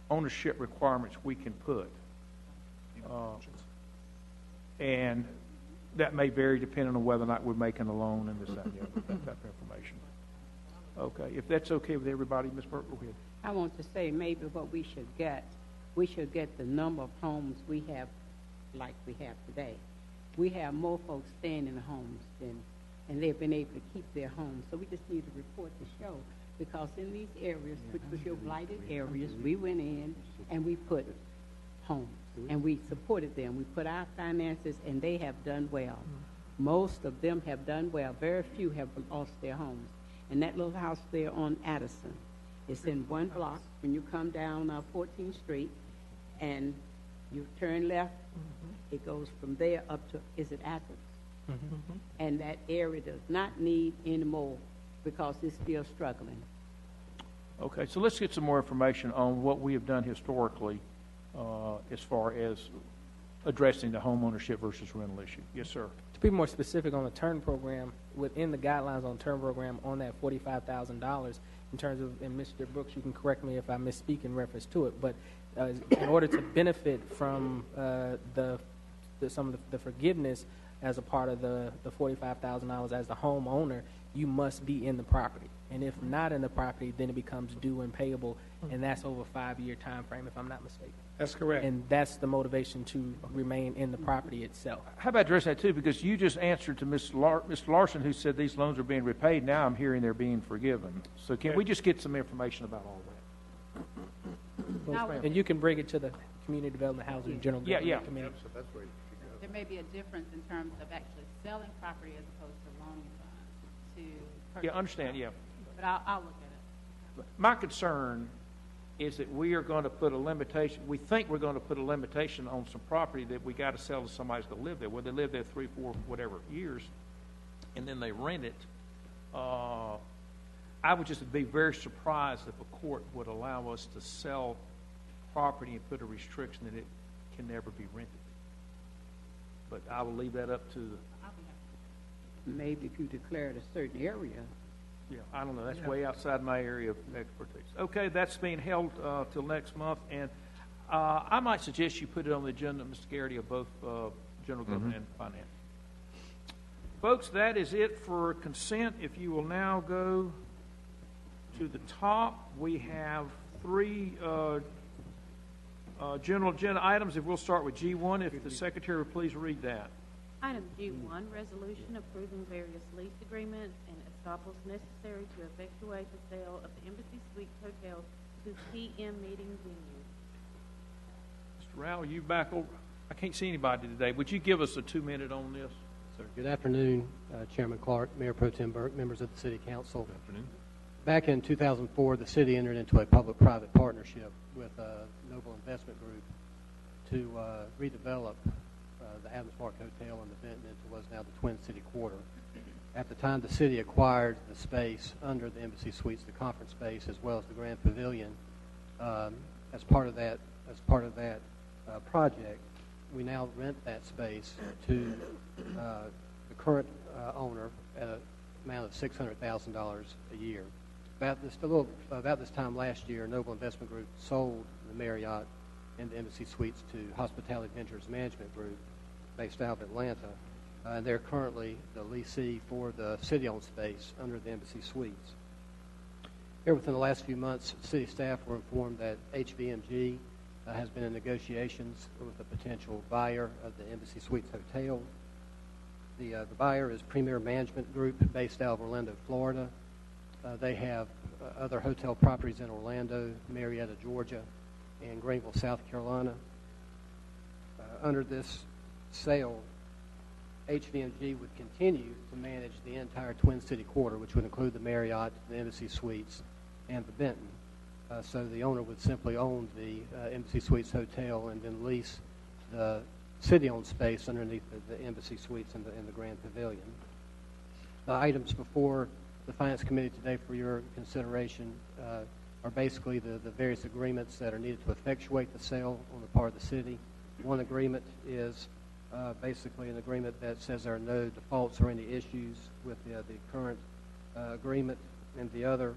ownership requirements we can put. And that may vary depending on whether or not we're making a loan and this, that, and the other, that type of information. Okay, if that's okay with everybody, Ms. Burke, go ahead. I want to say maybe what we should get the number of homes we have like we have today. We have more folks staying in the homes and they've been able to keep their homes. So we just need a report to show, because in these areas, which was your blighted areas, we went in and we put homes and we supported them. We put our finances and they have done well. Most of them have done well. Very few have lost their homes. And that little house there on Addison, it's in one block. When you come down 14th Street and you turn left, it goes from there up to, is it Athens? And that area does not need any more because it's still struggling. Okay, so let's get some more information on what we have done historically as far as addressing the homeownership versus rental issue. Yes, sir. To be more specific on the TURN program, within the guidelines on the TURN program on that $45,000, in terms of, and Mr. Brooks, you can correct me if I misspeak in reference to it, but in order to benefit from some of the forgiveness as a part of the $45,000 as the homeowner, you must be in the property. And if not in the property, then it becomes due and payable, and that's over a 5-year time frame, if I'm not mistaken. That's correct. And that's the motivation to remain in the property itself. How about address that too? Because you just answered to Mr. Larson, who said these loans are being repaid. Now I'm hearing they're being forgiven. So can we just get some information about all that? And you can bring it to the Community Development Housing and General Government Committee. There may be a difference in terms of actually selling property as opposed to loaning funds to purchase. Yeah, understand, yeah. But I'll look at it. My concern is that we are going to put a limitation, we think we're going to put a limitation on some property that we got to sell to somebody that's going to live there, where they live there 3, 4, whatever years, and then they rent it. I would just be very surprised if a court would allow us to sell property and put a restriction that it can never be rented. But I will leave that up to the... Maybe if you declare it a certain area. Yeah, I don't know. That's way outside my area of expertise. Okay, that's being held till next month, and I might suggest you put it on the agenda, Mr. Garrity, of both General Government and Finance. Folks, that is it for consent. If you will now go to the top, we have 3 general agenda items. If we'll start with G1, if the Secretary would please read that. Item G1, resolution approving various lease agreements and estoppels necessary to effectuate the sale of the Embassy Suites Hotel to PM Meeting Venue. Mr. Rowell, you back over? I can't see anybody today. Would you give us a 2-minute on this? Sir, good afternoon, Chairman Clark, Mayor Pro Tem Burke, members of the City Council. Good afternoon. Back in 2004, the city entered into a public-private partnership with Noble Investment Group to redevelop the Adams Park Hotel and the Benton into what is now the Twin City Quarter. At the time, the city acquired the space under the Embassy Suites, the conference space, as well as the Grand Pavilion. As part of that project, we now rent that space to the current owner at an amount of $600,000 a year. About this time last year, Noble Investment Group sold the Marriott and the Embassy Suites to Hospitality Ventures Management Group, based out of Atlanta. They're currently the lessee for the city-owned space under the Embassy Suites. Here within the last few months, city staff were informed that HVMG has been in negotiations with a potential buyer of the Embassy Suites Hotel. The buyer is Premier Management Group, based out of Orlando, Florida. They have other hotel properties in Orlando, Marietta, Georgia, and Greenville, South Carolina. Under this sale, HVMG would continue to manage the entire Twin City Quarter, which would include the Marriott, the Embassy Suites, and the Benton. So the owner would simply own the Embassy Suites Hotel and then lease the city-owned space underneath the Embassy Suites in the Grand Pavilion. The items before the Finance Committee today for your consideration are basically the various agreements that are needed to effectuate the sale on the part of the city. One agreement is basically an agreement that says there are no defaults or any issues with the current agreement, and the other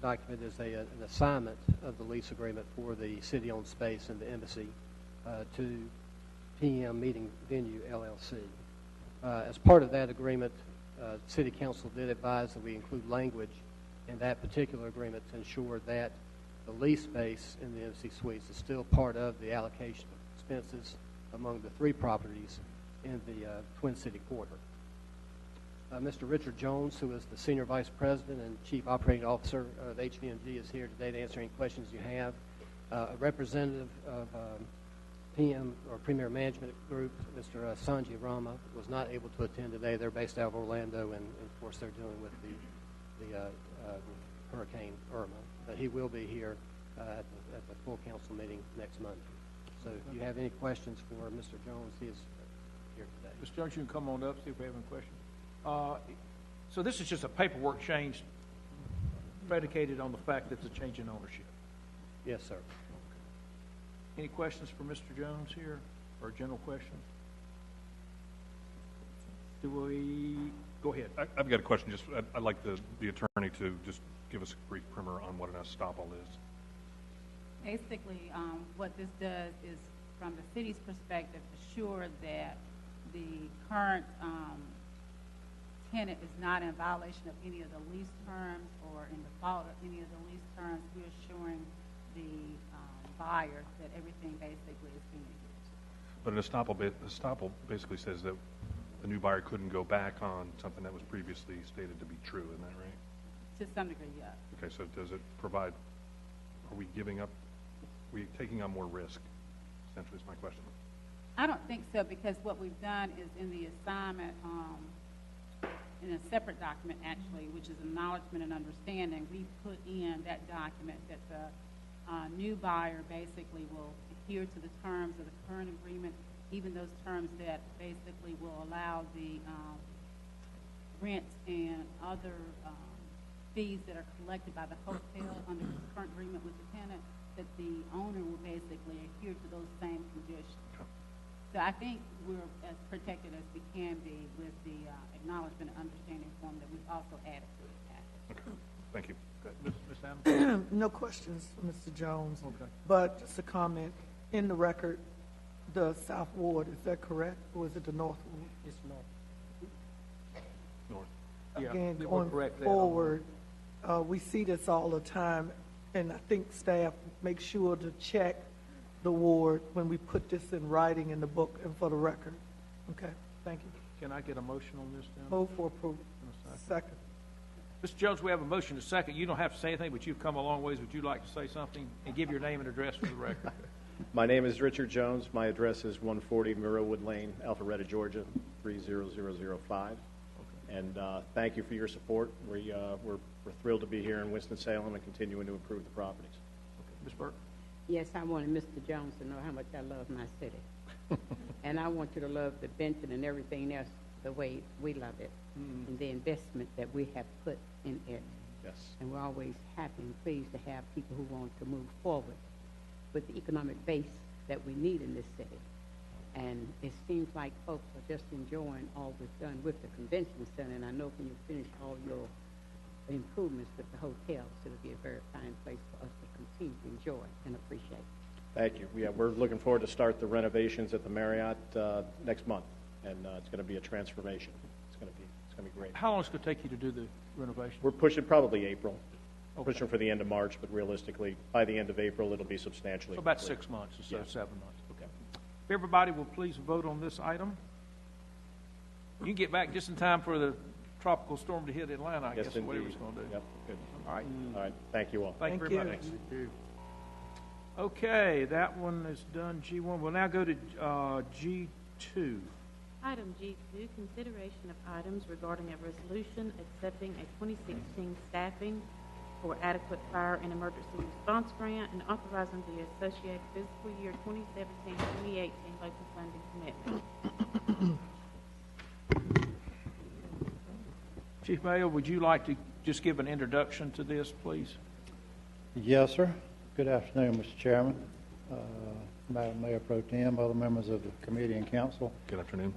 document is an assignment of the lease agreement for the city-owned space in the embassy to PM Meeting Venue, LLC. As part of that agreement, City Council did advise that we include language in that particular agreement to ensure that the lease space in the Embassy Suites is still part of the allocation of expenses among the 3 properties in the Twin City Quarter. Mr. Richard Jones, who is the Senior Vice President and Chief Operating Officer of HVMG, is here today to answer any questions you have. A representative of PM or Premier Management Group, Mr. Sanjay Rama, was not able to attend today. They're based out of Orlando, and of course they're dealing with the Hurricane Irma. But he will be here at the full council meeting next Monday. So if you have any questions for Mr. Jones, he is here today. Mr. Jones, you can come on up, see if we have any questions. So this is just a paperwork change predicated on the fact that it's a change in ownership. Yes, sir. Any questions for Mr. Jones here, or general questions? Do we, go ahead. I've got a question. Just I'd like the attorney to just give us a brief primer on what an estoppel is. Basically, what this does is, from the city's perspective, assure that the current tenant is not in violation of any of the lease terms or in default of any of the lease terms. We're assuring the buyer that everything basically is being used. But an estoppel basically says that the new buyer couldn't go back on something that was previously stated to be true. Isn't that right? To some degree, yes. Okay, so does it provide, are we giving up, are we taking on more risk? Essentially is my question. I don't think so, because what we've done is in the assignment, in a separate document actually, which is acknowledgement and understanding, we put in that document that the new buyer basically will adhere to the terms of the current agreement, even those terms that basically will allow the rents and other fees that are collected by the hotel under the current agreement with the tenant, that the owner will basically adhere to those same conditions. So I think we're as protected as we can be with the acknowledgement and understanding form that we've also added to the package. Okay, thank you. Ms. Adams? No questions for Mr. Jones. Okay. But just a comment, in the record, the South Ward, is that correct? Or is it the North Ward? It's north. North. Yeah, Again, they will going correct that. forward, we see this all the time, and I think staff make sure to check the ward when we put this in writing in the book and for the record. Okay, thank you. Can I get a motion on this then? Move for approval. Second. Mr. Jones, we have a motion to second. You don't have to say anything, but you've come a long ways. Would you like to say something? And give your name and address for the record. My name is Richard Jones. My address is 140 Murrowwood Lane, Alpharetta, Georgia, 30005. Okay. And thank you for your support. We're thrilled to be here in Winston-Salem and continuing to improve the properties. Okay. Ms. Burke? Yes, I wanted Mr. Jones to know how much I love my city. And I want you to love the Benton and everything else the way we love it, and the investment that we have put in it. Yes. And we're always happy and pleased to have people who want to move forward with the economic base that we need in this city. And it seems like folks are just enjoying all we've done with the convention center, and I know when you finish all your improvements with the hotels, it'll be a very fine place for us to continue to enjoy and appreciate. Thank you. Yeah, we're looking forward to start the renovations at the Marriott next month, and it's going to be a transformation. It's going to be great. How long is it going to take you to do the renovation? We're pushing probably April. Okay. Pushing for the end of March, but realistically, by the end of April, it'll be substantially So about complete. 6 months instead of Yes. 7 months. Okay. If everybody will please vote on this item. You can get back just in time for the tropical storm to hit Atlanta, I Yes, guess, or whatever indeed. it's going to do. Yep, good. All right. All right, thank you all. Thank you very much. Thanks. Okay, that one is done, G1. We'll now go to G2. Item G2, consideration of items regarding a resolution accepting a 2016 staffing for adequate fire and emergency response grant and authorizing the associated fiscal year 2017-2018 local funding commitment. Chief Mayo, would you like to just give an introduction to this, please? Yes, sir. Good afternoon, Mr. Chairman, Madam Mayor Pro Tem, other members of the committee and council. Good afternoon.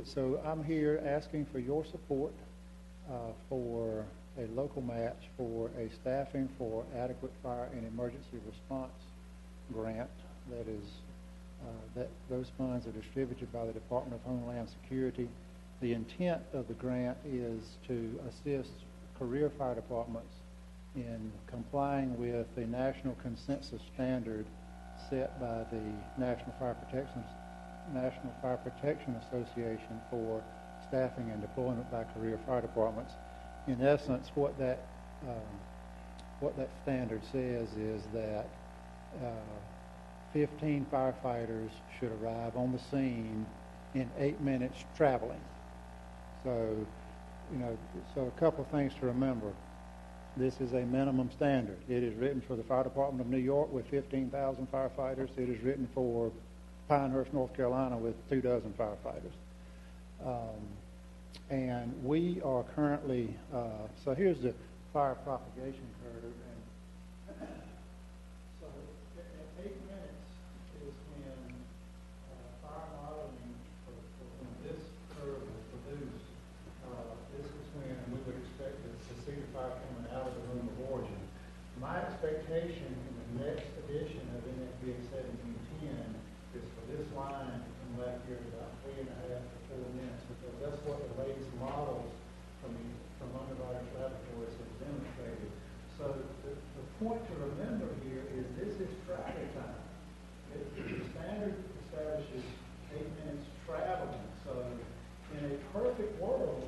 So I'm here asking for your support for a local match for a staffing for adequate fire and emergency response grant. That is, that those funds are distributed by the Department of Homeland Security. The intent of the grant is to assist career fire departments in complying with the national consensus standard set by the National Fire Protection Association for staffing and deployment by career fire departments. In essence, what that standard says is that 15 firefighters should arrive on the scene in 8 minutes traveling. So, so a couple of things to remember. This is a minimum standard. It is written for the Fire Department of New York with 15,000 firefighters. It is written for Pinehurst, North Carolina with 24 firefighters. And we are currently, so here's the fire propagation curve. And so at 8 minutes is when fire modeling for when this curve is produced. This is when we would expect to see the fire coming out of the room of origin. My expectation in the next edition of NFPA 1710 is for this line to come back here at about 3.5 to 4 minutes, because that's what the latest models from underwriters' laboratories have demonstrated. So the point to remember here is this is travel time. The standard establishes 8 minutes traveling. So in a perfect world,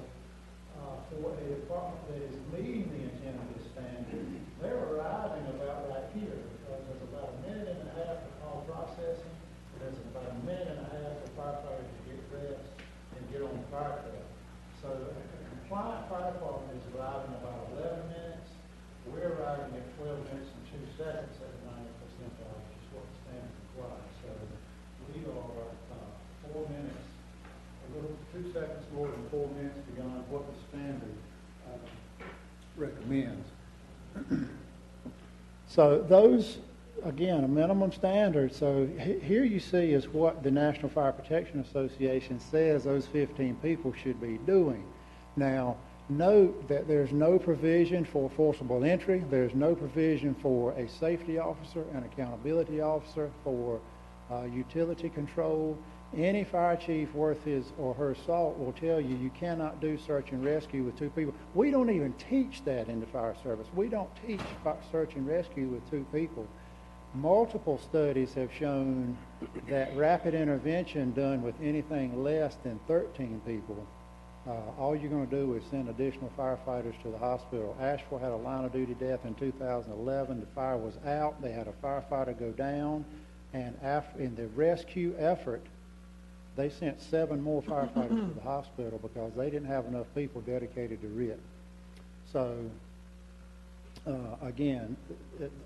for a department that is meeting the intent of this standard, they're arriving about right here, because there's about 1.5 minutes for call processing. There's about 1.5 minutes for firefighters to get dressed and get on the fire truck. So a compliant fire department is arriving about 11 minutes. We're arriving at 12 minutes and 2 seconds at 90%, which is what the standard requires. So we are 4 minutes, a little 2 seconds more than 4 minutes beyond what the standard recommends. So those, again, a minimum standard. So here you see is what the National Fire Protection Association says those 15 people should be doing. Now, note that there's no provision for forcible entry. There's no provision for a safety officer, an accountability officer, for utility control. Any fire chief worth his or her salt will tell you you cannot do search and rescue with 2 people. We don't even teach that in the fire service. We don't teach search and rescue with 2 people. Multiple studies have shown that rapid intervention done with anything less than 13 people, all you're going to do is send additional firefighters to the hospital. Asheville had a line of duty death in 2011. The fire was out. They had a firefighter go down, and in the rescue effort, they sent 7 more firefighters to the hospital because they didn't have enough people dedicated to RIT. So, again,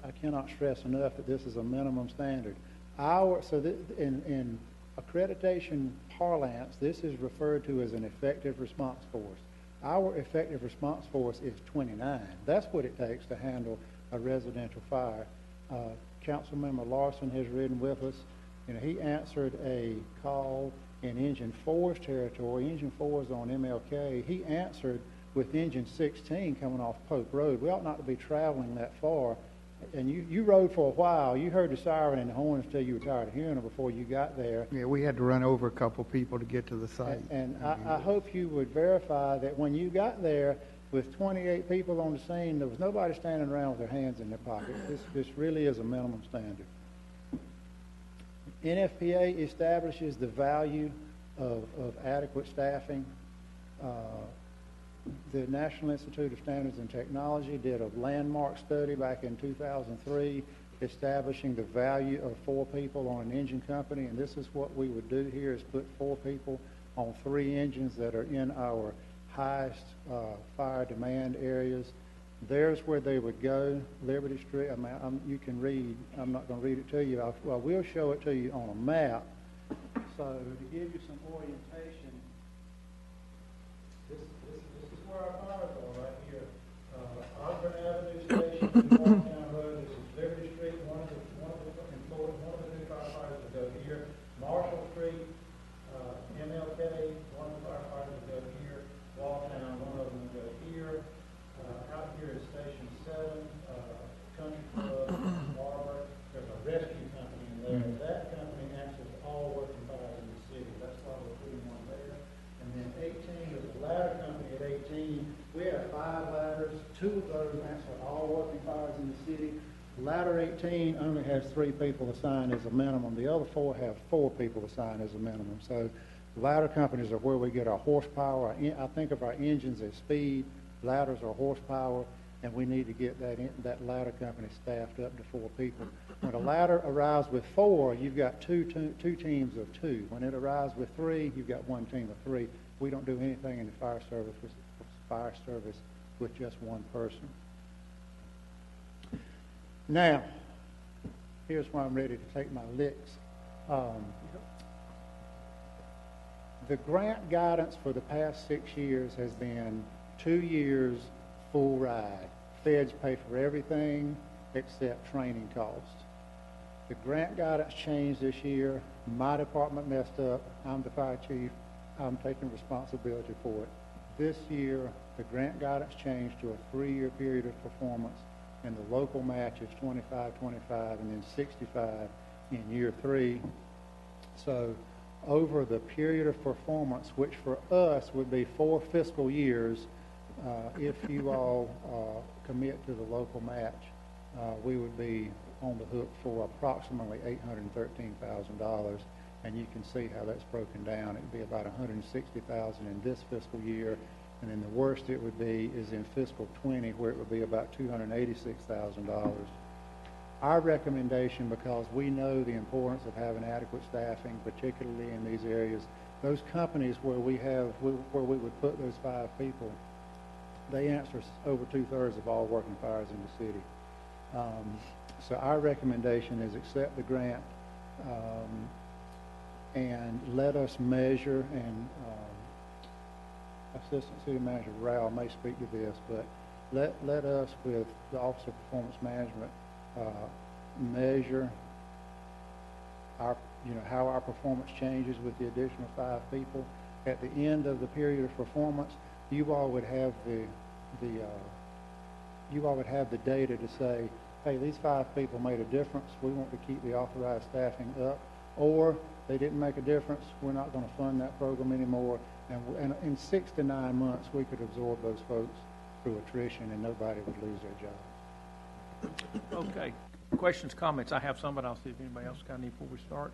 I cannot stress enough that this is a minimum standard. In accreditation parlance, this is referred to as an effective response force. Our effective response force is 29. That's what it takes to handle a residential fire. Councilmember Larson has ridden with us. He answered a call in Engine 4's territory. Engine 4 is on MLK. He answered with Engine 16 coming off Pope Road. We ought not to be traveling that far. And you rode for a while. You heard the siren and the horns till you were tired of hearing them before you got there. Yeah, we had to run over a couple people to get to the site. And I hope you would verify that when you got there with 28 people on the scene, there was nobody standing around with their hands in their pockets. This really is a minimum standard. NFPA establishes the value of adequate staffing. The National Institute of Standards and Technology did a landmark study back in 2003 establishing the value of 4 people on an engine company, and this is what we would do here is put 4 people on 3 engines that are in our highest fire demand areas. There's where they would go, Liberty Street. I mean, you can read. I'm not going to read it to you. Well, we'll show it to you on a map. So to give you some orientation, this is where our fires are right here. Ogden Avenue Station, Morgantown Road. This is Liberty Street. One of the new firefighters will go here. Marshall Street, MLK. One of the firefighters will go here. Walltown. One of them will go here. Out here is Station 7, Country Club, Barber. There's a rescue company in there. That company answers all working fires in the city. That's why we're putting one there. And then 18 is a ladder company at 18. We have 5 ladders. 2 of those answer all working fires in the city. Ladder 18 only has 3 people assigned as a minimum. The other 4 have 4 people assigned as a minimum. So ladder companies are where we get our horsepower. I think of our engines as speed. Ladders are horsepower, and we need to get that ladder company staffed up to 4 people. When a ladder arrives with 4, you've got two teams of 2. When it arrives with 3, you've got 1 team of 3. We don't do anything in the fire service with just 1 person. Now, here's where I'm ready to take my licks. The grant guidance for the past 6 years has been 2 years full ride. Feds pay for everything except training costs. The grant guidance changed this year. My department messed up. I'm the fire chief. I'm taking responsibility for it. This year, the grant guidance changed to a 3-year period of performance, and the local match is 25, 25, and then 65 in year 3. So over the period of performance, which for us would be 4 fiscal years, if you all commit to the local match, we would be on the hook for approximately $813,000, and you can see how that's broken down. It would be about $160,000 in this fiscal year, and then the worst it would be is in fiscal 20, where it would be about $286,000. Our recommendation, because we know the importance of having adequate staffing, particularly in these areas, those companies where we would put those 5 people, they answer over 2/3 of all working fires in the city. So our recommendation is accept the grant and let us measure, and Assistant City Manager Rao may speak to this, but let us, with the Office of Performance Management, measure how our performance changes with the additional 5 people. At the end of the period of performance, you all would have the data to say, hey, these 5 people made a difference. We want to keep the authorized staffing up, or they didn't make a difference. We're not going to fund that program anymore. And in 6 to 9 months, we could absorb those folks through attrition, and nobody would lose their job. Okay. Questions, comments? I have some, but I'll see if anybody else got any before we start.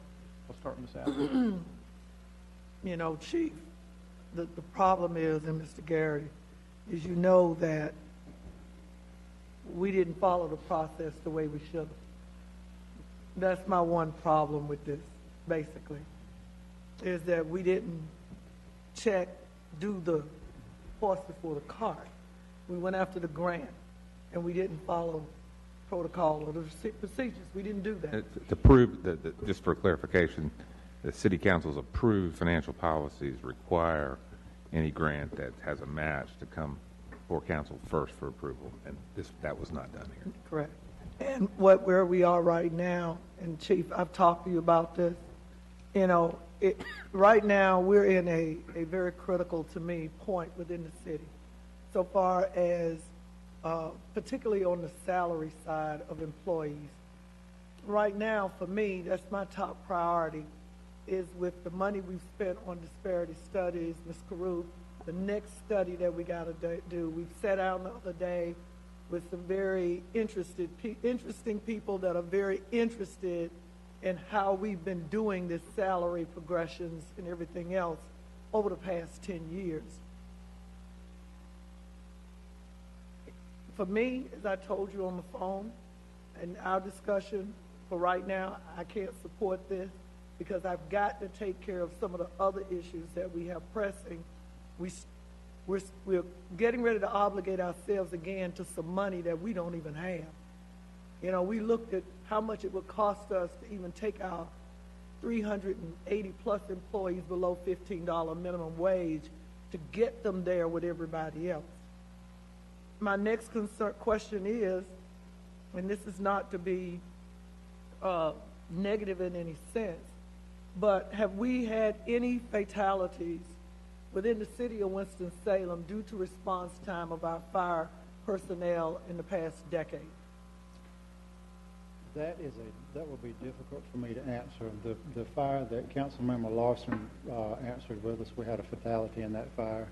I'll start with Ms. Adams. You know, Chief, the problem is, and Mr. Garrity, is you know that we didn't follow the process the way we should have. That's my one problem with this, basically, is that we didn't do the horse before the cart. We went after the grant, and we didn't follow protocol or the procedures. We didn't do that. To prove that, just for clarification, the City Council's approved financial policies require any grant that has a match to come before Council first for approval, and that was not done here. Correct. And where we are right now, and Chief, I've talked to you about this, you know, right now we're in a very critical, to me, point within the city, so far as particularly on the salary side of employees. Right now, for me, that's my top priority, is with the money we've spent on disparity studies, Ms. Caruth, the next study that we got to do. We've sat down the other day with some very interesting people that are very interested in how we've been doing this salary progressions and everything else over the past 10 years. For me, as I told you on the phone, in our discussion, for right now, I can't support this because I've got to take care of some of the other issues that we have pressing. we're getting ready to obligate ourselves again to some money that we don't even have. You know, we looked at how much it would cost us to even take our 380 plus employees below $15 minimum wage to get them there with everybody else. My next question is, and this is not to be negative in any sense, but have we had any fatalities within the city of Winston-Salem due to response time of our fire personnel in the past decade? That will be difficult for me to answer. The fire that Councilmember Lawson answered with us, we had a fatality in that fire.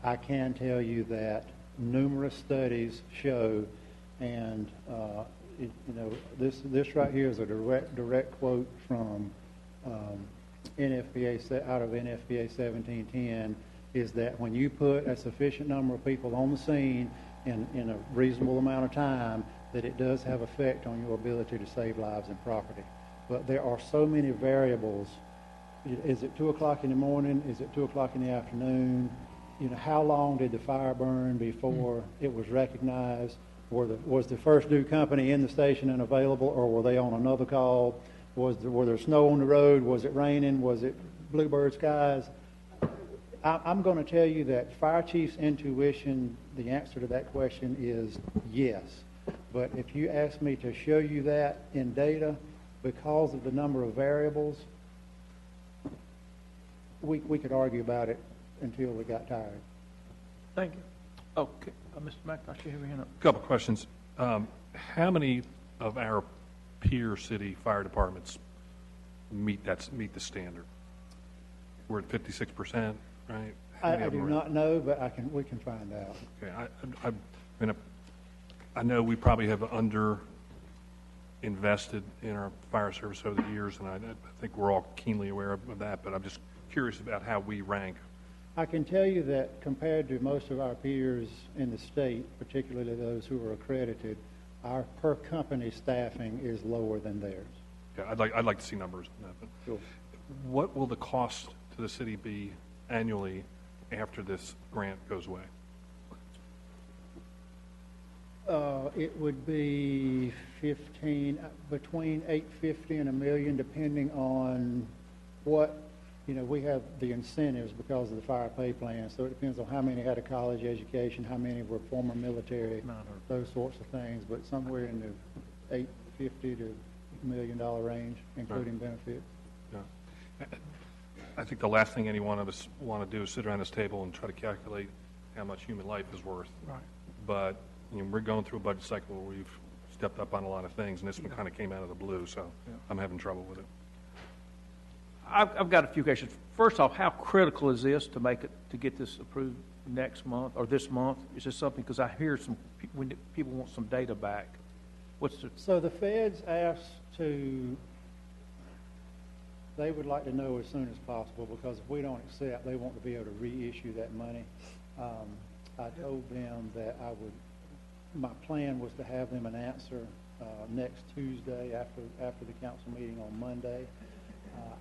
I can tell you that numerous studies show, and this right here is a direct quote from NFPA out of NFPA 1710, is that when you put a sufficient number of people on the scene in a reasonable amount of time, that it does have effect on your ability to save lives and property. But there are so many variables. Is it 2 o'clock in the morning? Is it 2 o'clock in the afternoon? You know, how long did the fire burn before it was recognized? Was the first due company in the station and available, or were they on another call? Were there snow on the road? Was it raining? Was it bluebird skies? I'm going to tell you that fire chief's intuition, the answer to that question is yes. But if you ask me to show you that in data, because of the number of variables, we could argue about it until we got tired. Thank you. Okay, Mr. McIntosh, you have your hand up. A couple of questions. How many of our peer city fire departments meet the standard? We're at 56%, right? I do not know, but we can find out. Okay, I know we probably have invested in our fire service over the years, and I think we're all keenly aware of that, but I'm just curious about how we rank. I can tell you that compared to most of our peers in the state, particularly those who are accredited, our per company staffing is lower than theirs. Yeah, I'd like to see numbers on that. But sure. What will the cost to the city be annually after this grant goes away? It would be between $850 and $1 million, depending on what, we have the incentives because of the fire pay plan. So it depends on how many had a college education, how many were former military, those sorts of things. But somewhere in the $850 to $1 million range, including benefits. Yeah. I think the last thing any one of us want to do is sit around this table and try to calculate how much human life is worth. Right. But we're going through a budget cycle where we've stepped up on a lot of things, and this one kind of came out of the blue, so I'm having trouble with it. I've got a few questions. First off, how critical is this to get this approved next month or this month? Is this something, because I hear when people want some data back. So the feds asked they would like to know as soon as possible, because if we don't accept, they want to be able to reissue that money. I told them that my plan was to have them an answer next Tuesday after the council meeting on Monday.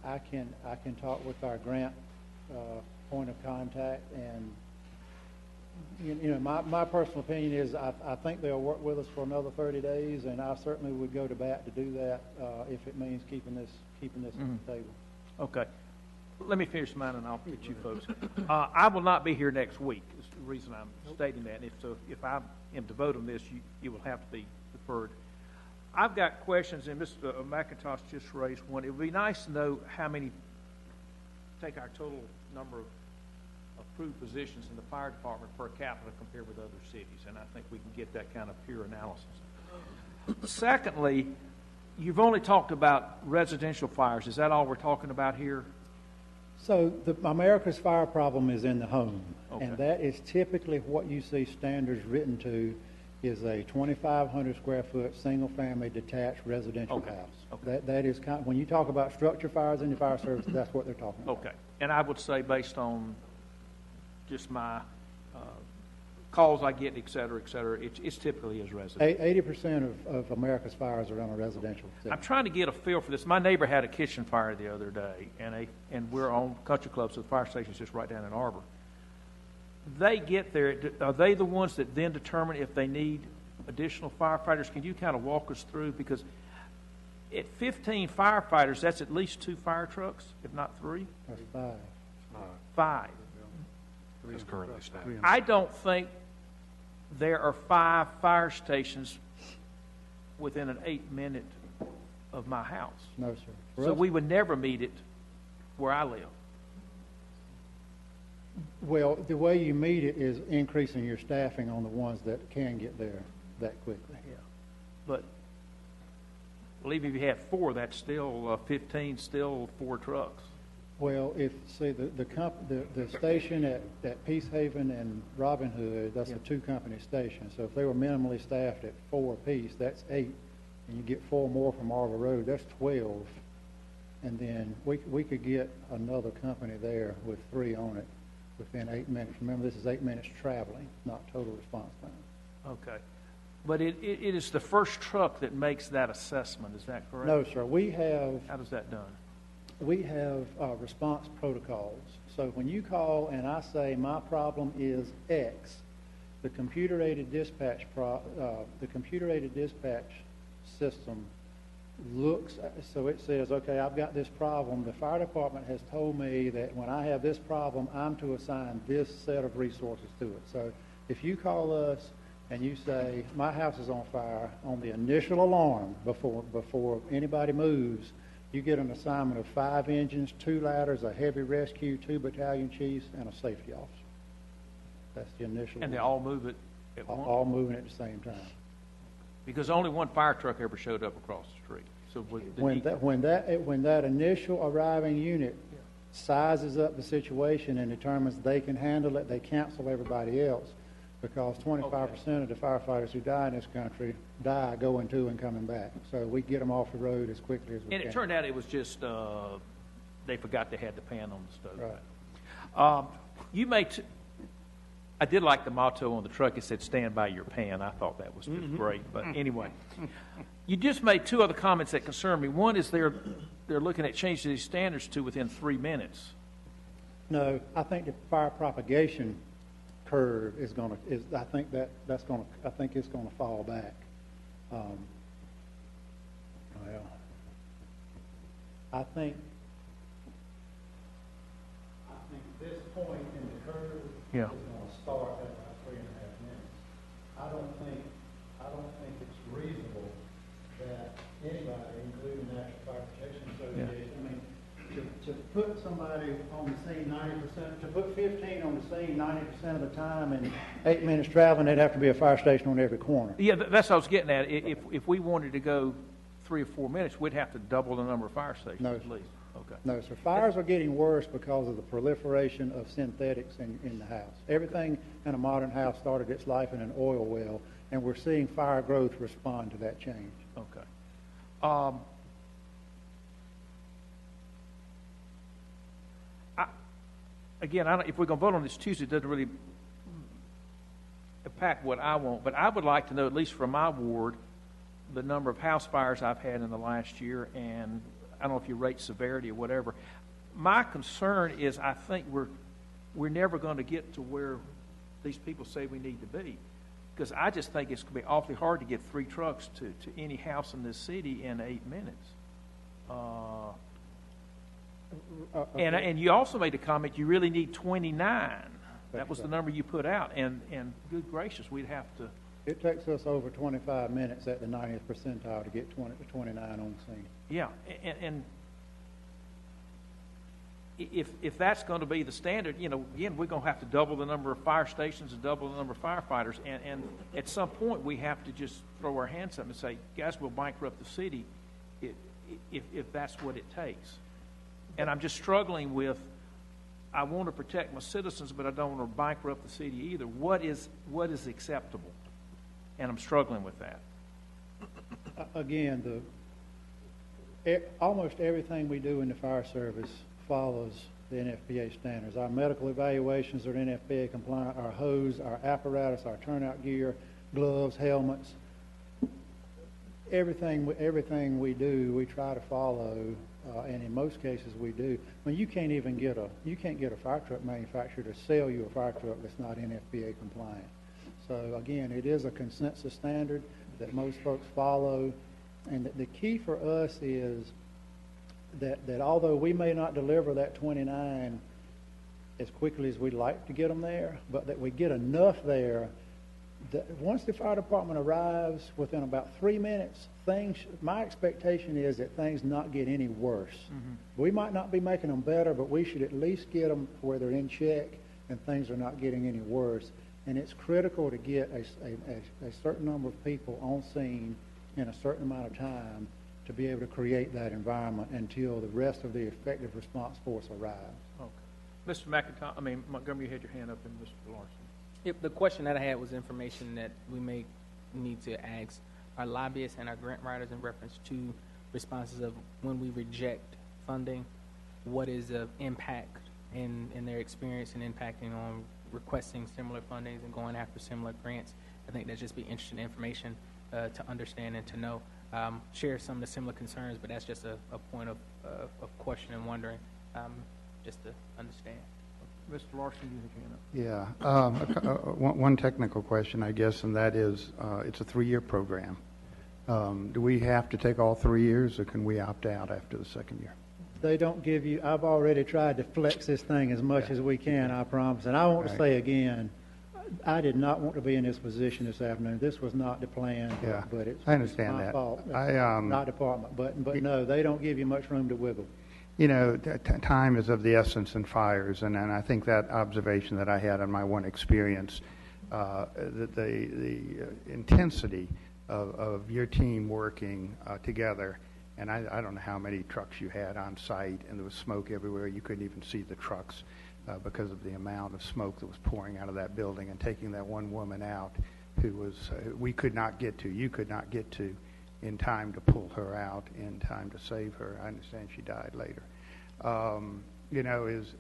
I can talk with our grant point of contact, and my personal opinion is I think they'll work with us for another 30 days, and I certainly would go to bat to do that if it means keeping this on the table. Okay. Let me finish mine, and I'll get you folks. I will not be here next week. Is the reason I'm stating that. And if I am to vote on this, you will have to be deferred. I've got questions, and Mr. McIntosh just raised one. It would be nice to know how many, take our total number of approved positions in the fire department per capita compared with other cities, and I think we can get that kind of pure analysis. Secondly, you've only talked about residential fires. Is that all we're talking about here? So America's fire problem is in the home, okay. And that is typically what you see standards written to is a 2,500 square foot single family detached residential house. Okay. That is when you talk about structure fires in the fire service, that's what they're talking about. Okay, and I would say based on just my calls I get, et cetera, it's typically as residential. 80% of America's fires are on a residential setting. I'm trying to get a feel for this. My neighbor had a kitchen fire the other day, and we're on Country Club, so the fire station's just right down in Arbor. they get there, are they the ones that then determine if they need additional firefighters? Can you kind of walk us through? Because at 15 firefighters, that's at least 2 fire trucks, if not 3? That's 5. 5. Is currently staffed. I don't think there are 5 fire stations within an 8-minute of my house. No, sir. For So us- we would never meet it where I live. Well, the way you meet it is increasing your staffing on the ones that can get there that quickly. Yeah. But believe me, if you have 4, that's still 15, still 4 trucks. Well, the station at Peace Haven and Robin Hood, that's a 2-company station. So if they were minimally staffed at 4 apiece, that's 8. And you get 4 more from Arbor Road, that's 12. And then we could get another company there with 3 on it within 8 minutes. Remember, this is 8 minutes traveling, not total response time. Okay. But it is the first truck that makes that assessment, is that correct? No, sir. We have... How does that done? We have response protocols. So when you call and I say my problem is X, the computer-aided dispatch system looks, so it says, okay, I've got this problem. The fire department has told me that when I have this problem, I'm to assign this set of resources to it. So if you call us and you say, my house is on fire, on the initial alarm before anybody moves, you get an assignment of 5 engines, 2 ladders, a heavy rescue, 2 battalion chiefs, and a safety officer. That's the initial. And they all move it at once? All moving at the same time. Because only 1 fire truck ever showed up across the street. So When that initial arriving unit sizes up the situation and determines they can handle it, they cancel everybody else. Because 25% of the firefighters who die in this country die going to and coming back. So we get them off the road as quickly as we can. And it turned out it was just they forgot they had the pan on the stove. Right. I did like the motto on the truck. It said, "Stand by your pan." I thought that was just great. But anyway, you just made 2 other comments that concern me. One is they're looking at changing these standards to within 3 minutes. No, I think the fire propagation curve is going to. I think it's going to fall back. I think this point in the curve is going to start at about 3.5 minutes. I don't think it's reasonable that anybody, including the National Fire Protection Association, I mean, to put somebody on the scene 90%, to put 15 on the scene 90% of the time in 8 minutes traveling, there'd have to be a fire station on every corner. Yeah, that's what I was getting at. If we wanted to go 3 or 4 minutes, we'd have to double the number of fire stations at least. Okay. No, sir. Fires are getting worse because of the proliferation of synthetics in the house. Everything in a modern house started its life in an oil well, and we're seeing fire growth respond to that change. Okay. Again, if we're going to vote on this Tuesday, it doesn't really impact what I want, but I would like to know, at least for my ward, the number of house fires I've had in the last year, and I don't know if you rate severity or whatever. My concern is I think we're never going to get to where these people say we need to be, because I just think it's going to be awfully hard to get 3 trucks to any house in this city in 8 minutes. And you also made a comment, you really need 29. That was the number you put out, and good gracious, we'd have to... It takes us over 25 minutes at the 90th percentile to get 20 to 29 on the scene. Yeah, and if that's going to be the standard, again, we're going to have to double the number of fire stations and double the number of firefighters, and at some point we have to just throw our hands up and say, guys, we'll bankrupt the city if that's what it takes. And I'm just struggling with, I want to protect my citizens, but I don't want to bankrupt the city either. What is acceptable? And I'm struggling with that. Again, almost everything we do in the fire service follows the NFPA standards. Our medical evaluations are NFPA compliant, our hose, our apparatus, our turnout gear, gloves, helmets. Everything we do, we try to follow and in most cases we do. I mean, you can't get a fire truck manufacturer to sell you a fire truck that's not NFPA compliant. So again, it is a consensus standard that most folks follow, and the key for us is that although we may not deliver that 29 as quickly as we'd like to get them there, but that we get enough there that once the fire department arrives, within about 3 minutes, my expectation is that things not get any worse. Mm-hmm. We might not be making them better, but we should at least get them where they're in check and things are not getting any worse. And it's critical to get a certain number of people on scene in a certain amount of time to be able to create that environment until the rest of the effective response force arrives. Okay. Mr. Montgomery, you had your hand up, and Mr. Larson. Yep, the question that I had was information that we may need to ask our lobbyists and our grant writers in reference to responses of when we reject funding, what is the impact in their experience and impacting on requesting similar fundings and going after similar grants. I think that'd just be interesting information to understand and to know. Share some of the similar concerns, but that's just a point of question and wondering, just to understand. Mr. Larson, you had your hand up. Yeah, one technical question, I guess, and that is, it's a 3-year program. Do we have to take all 3 years, or can we opt out after the second year? They don't give you, I've already tried to flex this thing as much as we can, I promise. And I want to say again, I did not want to be in this position this afternoon. This was not the plan, but I understand my fault. that. Not department, but no, they don't give you much room to wiggle. You know, time is of the essence in fires, and I think that observation that I had on my one experience, the intensity of your team working together, and I don't know how many trucks you had on site, and there was smoke everywhere. You couldn't even see the trucks because of the amount of smoke that was pouring out of that building, and taking that one woman out who was we could not get to, you could not get to, in time to pull her out, in time to save her. I understand she died later. You know, is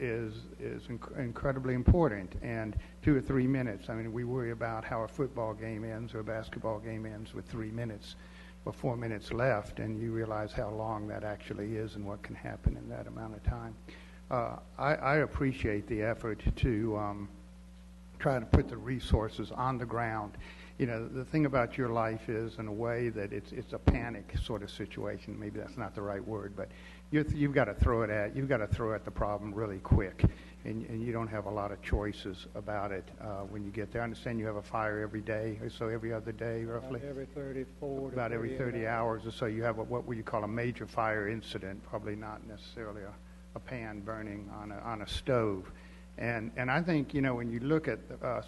incredibly important. And 2 or 3 minutes. I mean, we worry about how a football game ends or a basketball game ends with 3 minutes or 4 minutes left, and you realize how long that actually is and what can happen in that amount of time. I appreciate the effort to try to put the resources on the ground. You know, the thing about your life is, in a way, that it's a panic sort of situation. Maybe that's not the right word, but you've got to throw it at the problem really quick, and you don't have a lot of choices about it when you get there. I understand you have a fire every day, or so every other day, roughly. About every 30 hours or so. You have what would you call a major fire incident? Probably not necessarily a pan burning on a stove. And I think, you know, when you look at,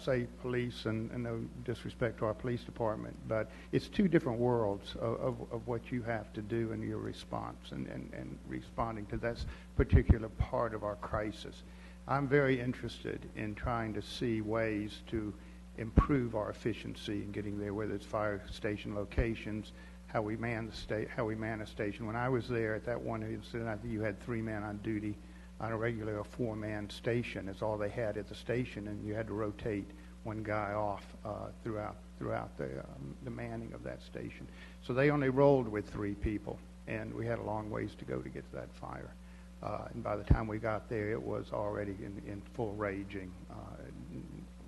say, police, and no disrespect to our police department, but it's 2 different worlds of what you have to do in your response and responding to that particular part of our crisis. I'm very interested in trying to see ways to improve our efficiency in getting there, whether it's fire station locations, how we man a station. When I was there at that one incident, I think you had 3 men on duty on a regular 4-man station. It's all they had at the station, and you had to rotate one guy off throughout the manning of that station. So they only rolled with 3 people, and we had a long ways to go to get to that fire. And by the time we got there, it was already in full raging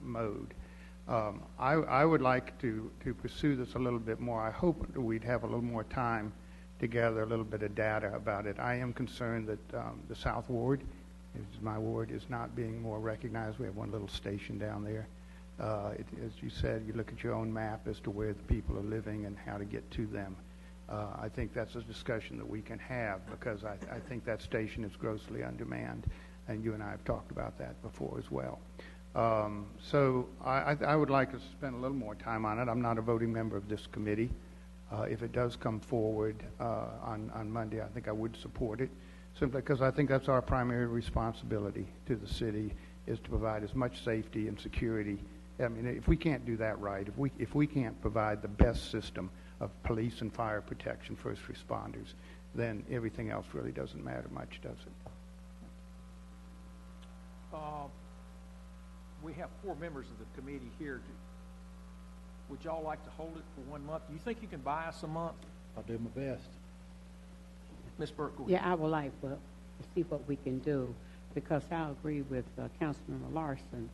mode. I would like to pursue this a little bit more. I hope that we'd have a little more time to gather a little bit of data about it. I am concerned that the South Ward, my ward, is not being more recognized. We have one little station down there. As you said, you look at your own map as to where the people are living and how to get to them. I think that's a discussion that we can have, because I think that station is grossly undermanned, and you and I have talked about that before as well. So I would like to spend a little more time on it. I'm not a voting member of this committee. If it does come forward on Monday, I think I would support it, simply because I think that's our primary responsibility to the city, is to provide as much safety and security. I mean, if we can't do that right, if we can't provide the best system of police and fire protection, first responders, then everything else really doesn't matter much, does it? We have 4 members of the committee here. Would y'all like to hold it for 1 month? Do you think you can buy us a month? I'll do my best. Ms. Burke, go ahead. Yeah, I would like to see what we can do, because I agree with Councilmember Larson.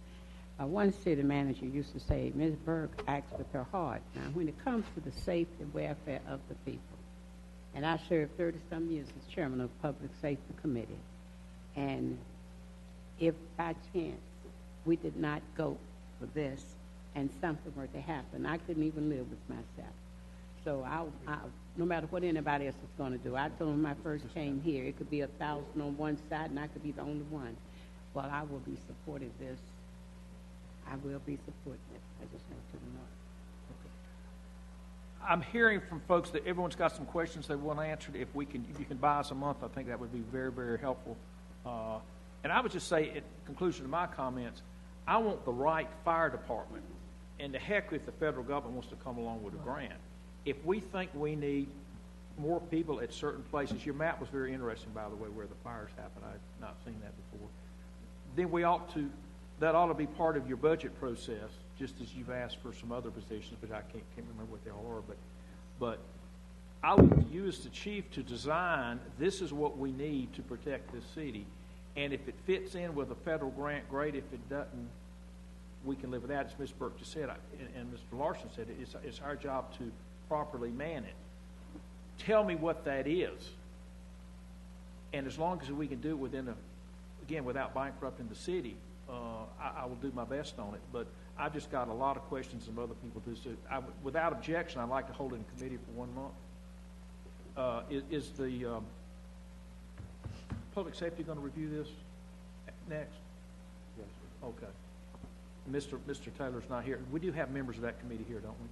One city manager used to say, Ms. Burke acts with her heart. Now, when it comes to the safety and welfare of the people, and I served 30-some years as chairman of the Public Safety Committee, and if by chance we did not go for this and something were to happen, I couldn't even live with myself. So no matter what anybody else is going to do, I told them when I first came here, it could be 1,000 on one side and I could be the only one. Well, I will be supporting this. I will be supporting it. I just want to know. I'm hearing from folks that everyone's got some questions they want answered. If you can buy us a month, I think that would be very, very helpful. And I would just say, at conclusion of my comments, I want the right fire department. And the heck if the federal government wants to come along with a grant. If we think we need more people at certain places, your map was very interesting, by the way, where the fires happen. I've not seen that before. Then that ought to be part of your budget process, just as you've asked for some other positions, but I can't remember what they all are. But I want you as the chief to design, this is what we need to protect this city. And if it fits in with a federal grant, great. If it doesn't, we can live with that. As Ms. Burke just said, and Mr. Larson said, it's our job to properly man it. Tell me what that is. And as long as we can do it without bankrupting the city, I will do my best on it. But I've just got a lot of questions and other people do. So without objection, I'd like to hold it in committee for 1 month. Is the public safety going to review this next? Yes. Okay. Mr. Taylor's not here. We do have members of that committee here, don't we?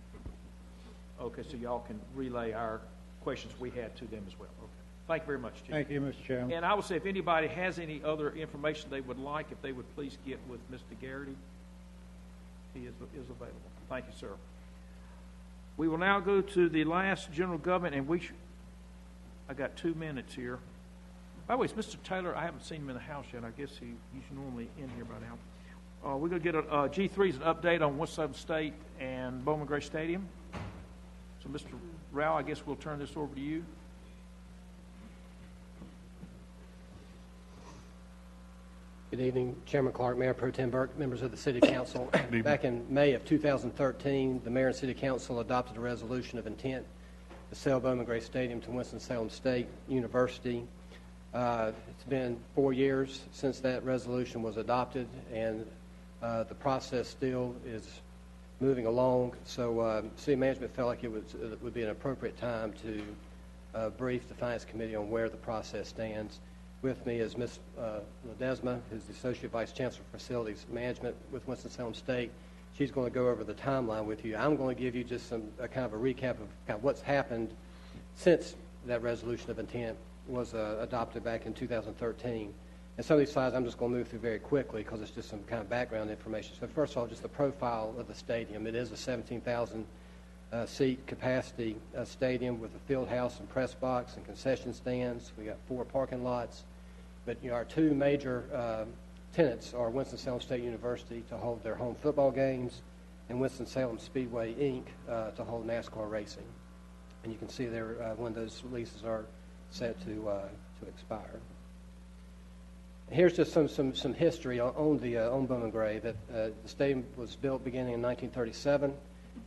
Okay, so y'all can relay our questions we had to them as well. Okay. Thank you very much, Chief. Thank you, Mr. Chairman. And I would say if anybody has any other information they would like, if they would please get with Mr. Garrity. He is available. Thank you, sir. We will now go to the last general government, and I got 2 minutes here. By the way, it's Mr. Taylor. I haven't seen him in the house yet. I guess he's normally in here by now. We're going to get G3 is an update on Winston-Salem State and Bowman Gray Stadium. So, Mr. Rao, I guess we'll turn this over to you. Good evening, Chairman Clark, Mayor Pro Tem Burke, members of the City Council. Back in May of 2013, the Mayor and City Council adopted a resolution of intent to sell Bowman Gray Stadium to Winston-Salem State University. It's been 4 years since that resolution was adopted, and the process still is moving along. So City Management felt like it would be an appropriate time to brief the Finance Committee on where the process stands. With me is Ms. Ledesma, who's the Associate Vice Chancellor for Facilities Management with Winston-Salem State. She's going to go over the timeline with you. I'm going to give you just kind of a recap of kind of what's happened since that resolution of intent was adopted back in 2013. And some of these slides I'm just going to move through very quickly because it's just some kind of background information. So first of all, just the profile of the stadium. It is a 17,000 seat capacity stadium with a field house and press box and concession stands. We got 4 parking lots. But our 2 major tenants are Winston-Salem State University to hold their home football games and Winston-Salem Speedway, Inc. To hold NASCAR racing. And you can see there when those leases are set to expire. Here's just some history on Bowman Gray. That the stadium was built beginning in 1937.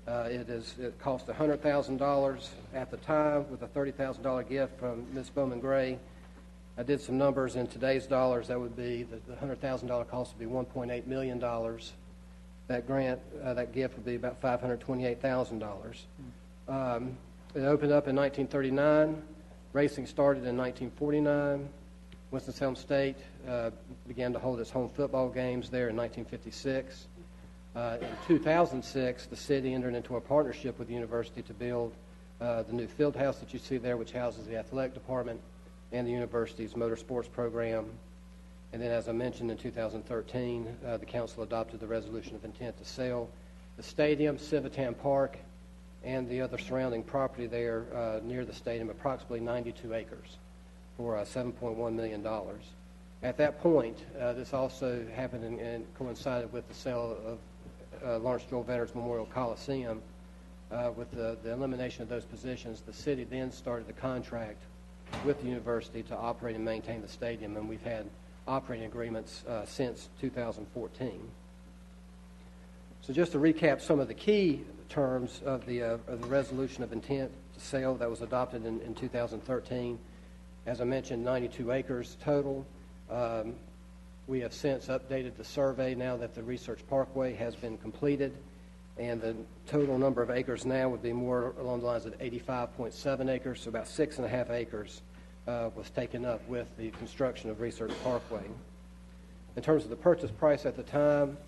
It cost $100,000 at the time with a $30,000 gift from Ms. Bowman Gray. I did some numbers in today's dollars. That would be the $100,000 cost would be $1.8 million. That gift would be about $528,000. It opened up in 1939. Racing started in 1949. Winston-Salem State began to hold its home football games there in 1956. In 2006, the city entered into a partnership with the university to build the new field house that you see there, which houses the athletic department and the university's motorsports program. And then, as I mentioned, in 2013, the council adopted the resolution of intent to sell the stadium, Civitan Park, and the other surrounding property there near the stadium, approximately 92 acres, for $7.1 million. At that point, this also happened and coincided with the sale of Lawrence Joel Veterans Memorial Coliseum. With the elimination of those positions, the city then started the contract with the university to operate and maintain the stadium, and we've had operating agreements since 2014. So just to recap some of the key terms of the resolution of intent to sell that was adopted in 2013. As I mentioned, 92 acres total. We have since updated the survey now that the Research Parkway has been completed, and the total number of acres now would be more along the lines of 85.7 acres, so about 6.5 acres was taken up with the construction of Research Parkway. In terms of the purchase price at the time,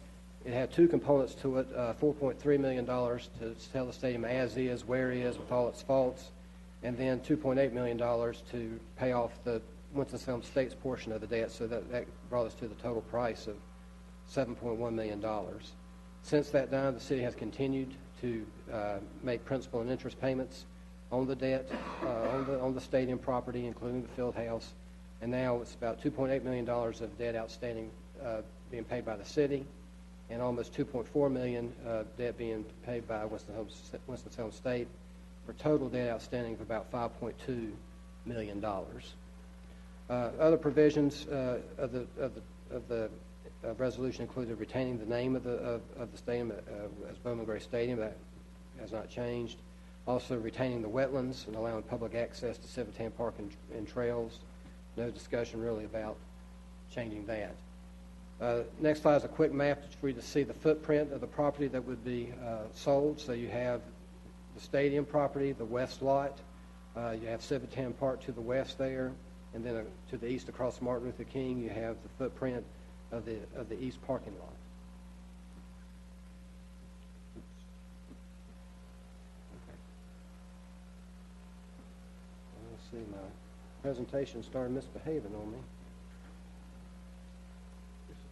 it had two components to it, $4.3 million to sell the stadium as is, where it is, with all its faults, and then $2.8 million to pay off the Winston-Salem State's portion of the debt, so that brought us to the total price of $7.1 million. Since that time, the city has continued to make principal and interest payments on the debt, on the stadium property, including the field house, and now it's about $2.8 million of debt outstanding being paid by the city, and almost $2.4 million debt being paid by Winston-Salem State, for total debt outstanding of about $5.2 million. Other provisions of the resolution included retaining the name of the stadium as Bowman Gray Stadium. That has not changed. Also retaining the wetlands and allowing public access to Civitan Park and trails. No discussion really about changing that. Next slide is a quick map for you to see the footprint of the property that would be sold. So you have the stadium property, the west lot. You have Civitan Park to the west there, and then to the east across Martin Luther King, you have the footprint of the east parking lot. Okay. Let's see, my presentation started misbehaving on me.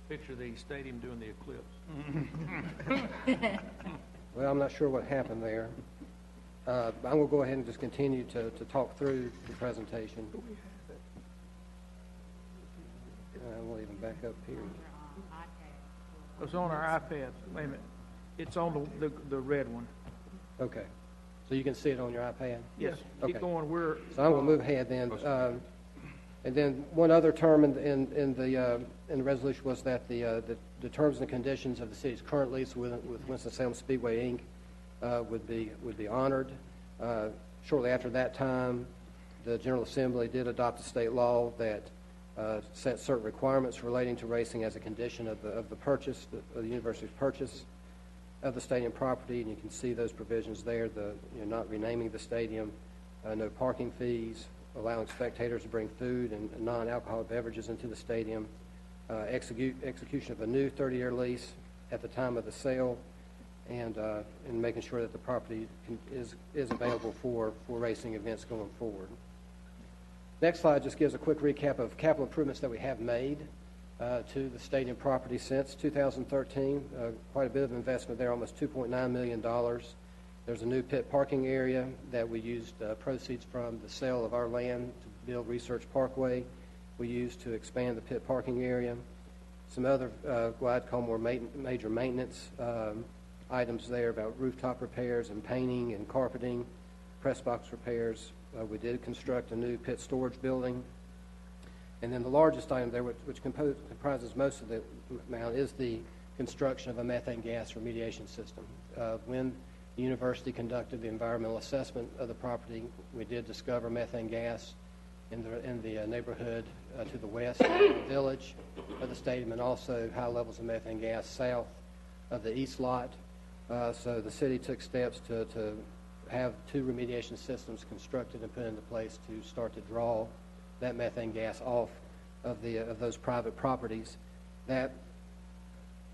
Picture the stadium doing the eclipse. Well, I'm not sure what happened there. I'm going to go ahead and just continue to talk through the presentation. We'll even back up here. It's on our iPad. Wait a minute. It's on the red one. Okay. So you can see it on your iPad? Yes. Okay. Keep going. So I'm going to move ahead then. And then one other term in the resolution was that the terms and conditions of the city's current lease with Winston-Salem Speedway, Inc. would be honored. Shortly after that time, the General Assembly did adopt a state law that set certain requirements relating to racing as a condition of the purchase, of the university's purchase of the stadium property, and you can see those provisions there. Not renaming the stadium, no parking fees, allowing spectators to bring food and non-alcoholic beverages into the stadium, execution of a new 30-year lease at the time of the sale, and making sure that the property is available for racing events going forward. Next slide just gives a quick recap of capital improvements that we have made to the stadium property since 2013. Quite a bit of investment there, almost $2.9 million. There's a new pit parking area that we used proceeds from the sale of our land to build Research Parkway. We used to expand the pit parking area. Some other, what I'd call more major maintenance items there about rooftop repairs and painting and carpeting, press box repairs. We did construct a new pit storage building. And then the largest item there, which comprises most of the amount, is the construction of a methane gas remediation system. When the university conducted the environmental assessment of the property, we did discover methane gas in the neighborhood to the west of the village of the stadium, and also high levels of methane gas south of the east lot. So the city took steps to have two remediation systems constructed and put into place to start to draw that methane gas off of those private properties. That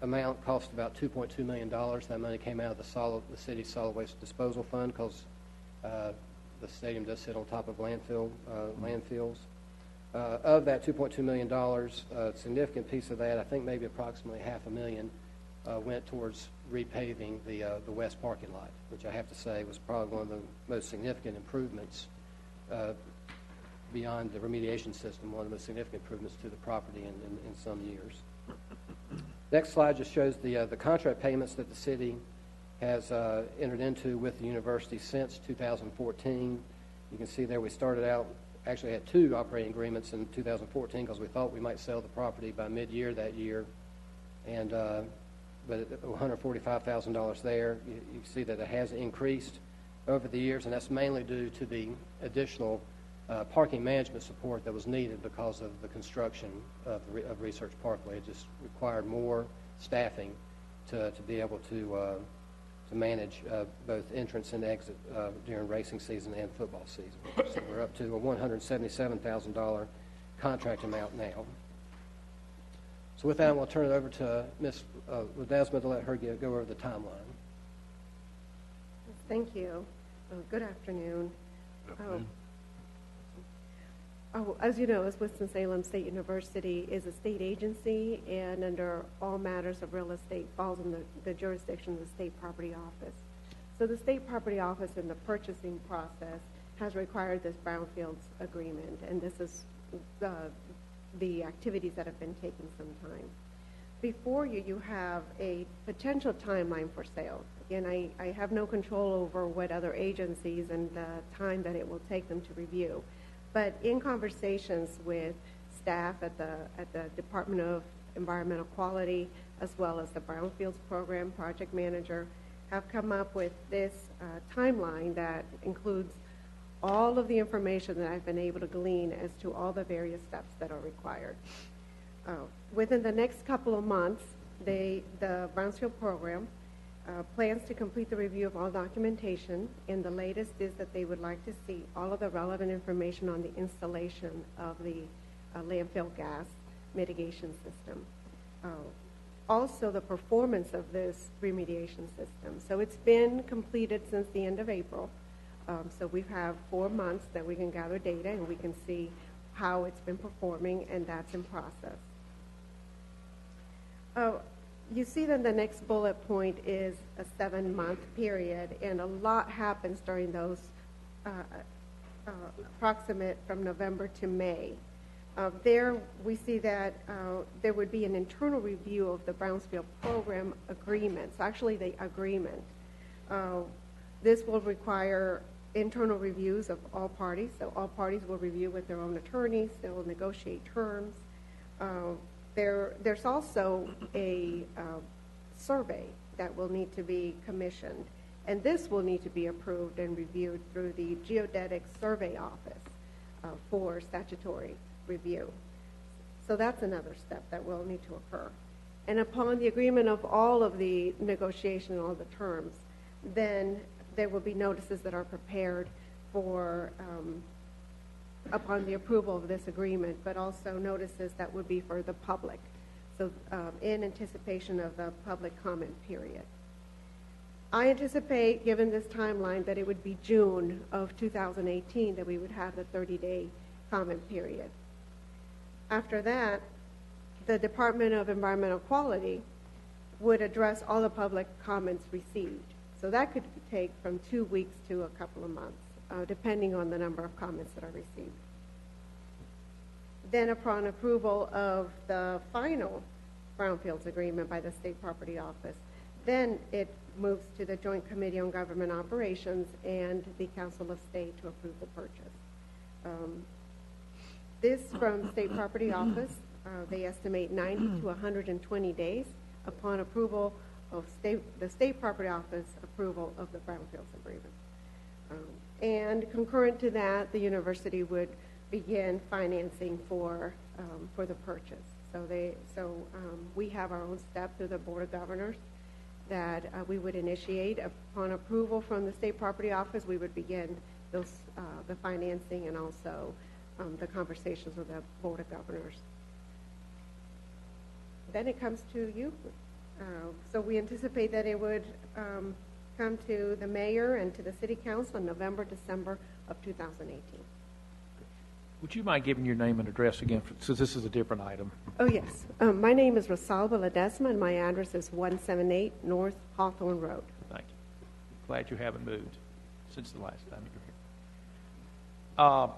amount cost about $2.2 million. That money came out of the city's solid waste disposal fund, because the stadium does sit on top of landfills. Of that $2.2 million, a significant piece of that, I think maybe approximately $500,000, went towards repaving the west parking lot, which I have to say was probably one of the most significant improvements beyond the remediation system, one of the most significant improvements to the property in some years. Next slide just shows the contract payments that the city has entered into with the university since 2014. You can see there we started out actually had 2 operating agreements in 2014 because we thought we might sell the property by mid-year that year. And but $145,000 there, you see that it has increased over the years, and that's mainly due to the additional parking management support that was needed because of the construction of Research Parkway. It just required more staffing to be able to manage both entrance and exit during racing season and football season. So we're up to a $177,000 contract amount now. So with that, I'm going to turn it over to Ms. Ledesma to let her go over the timeline. Thank you. Good afternoon. As you know, Winston-Salem State University is a state agency, and under all matters of real estate falls in the jurisdiction of the State Property Office. So the State Property Office in the purchasing process has required this brownfields agreement, and this is the activities that have been taking some time. Before you, you have a potential timeline for sale. Again, I have no control over what other agencies and the time that it will take them to review. But in conversations with staff at the Department of Environmental Quality, as well as the Brownfields Program project manager, have come up with this timeline that includes all of the information that I've been able to glean as to all the various steps that are required. Within the next couple of months, the Brownfield Program plans to complete the review of all documentation, and the latest is that they would like to see all of the relevant information on the installation of the landfill gas mitigation system. Also, the performance of this remediation system. So it's been completed since the end of April. So we have 4 months that we can gather data and we can see how it's been performing, and that's in process. You see that the next bullet point is a 7-month period, and a lot happens during those approximate from November to May. There we see that there would be an internal review of the Brownfield Program agreements, actually the agreement. This will require internal reviews of all parties, so all parties will review with their own attorneys, they will negotiate terms. There's also a survey that will need to be commissioned, and this will need to be approved and reviewed through the Geodetic Survey Office for statutory review. So that's another step that will need to occur. And upon the agreement of all of the negotiation and all the terms, then there will be notices that are prepared for upon the approval of this agreement, but also notices that would be for the public, so in anticipation of the public comment period. I anticipate, given this timeline, that it would be June of 2018 that we would have the 30-day comment period. After that, the Department of Environmental Quality would address all the public comments received. So that could take from 2 weeks to a couple of months, depending on the number of comments that are received. Then upon approval of the final Brownfields agreement by the State Property Office, then it moves to the Joint Committee on Government Operations and the Council of State to approve the purchase. This from State Property Office, they estimate 90 to 120 days upon approval of the State Property Office approval of the Brownfields agreement. And concurrent to that, the university would begin financing for the purchase. So we have our own step through the Board of Governors that we would initiate. Upon approval from the State Property Office, we would begin the financing and also the conversations with the Board of Governors. Then it comes to you. So we anticipate that it would come to the mayor and to the city council in November, December of 2018. Would you mind giving your name and address again, since this is a different item? Oh, yes. My name is Rosalba Ledesma, and my address is 178 North Hawthorne Road. Thank you. Glad you haven't moved since the last time you were here.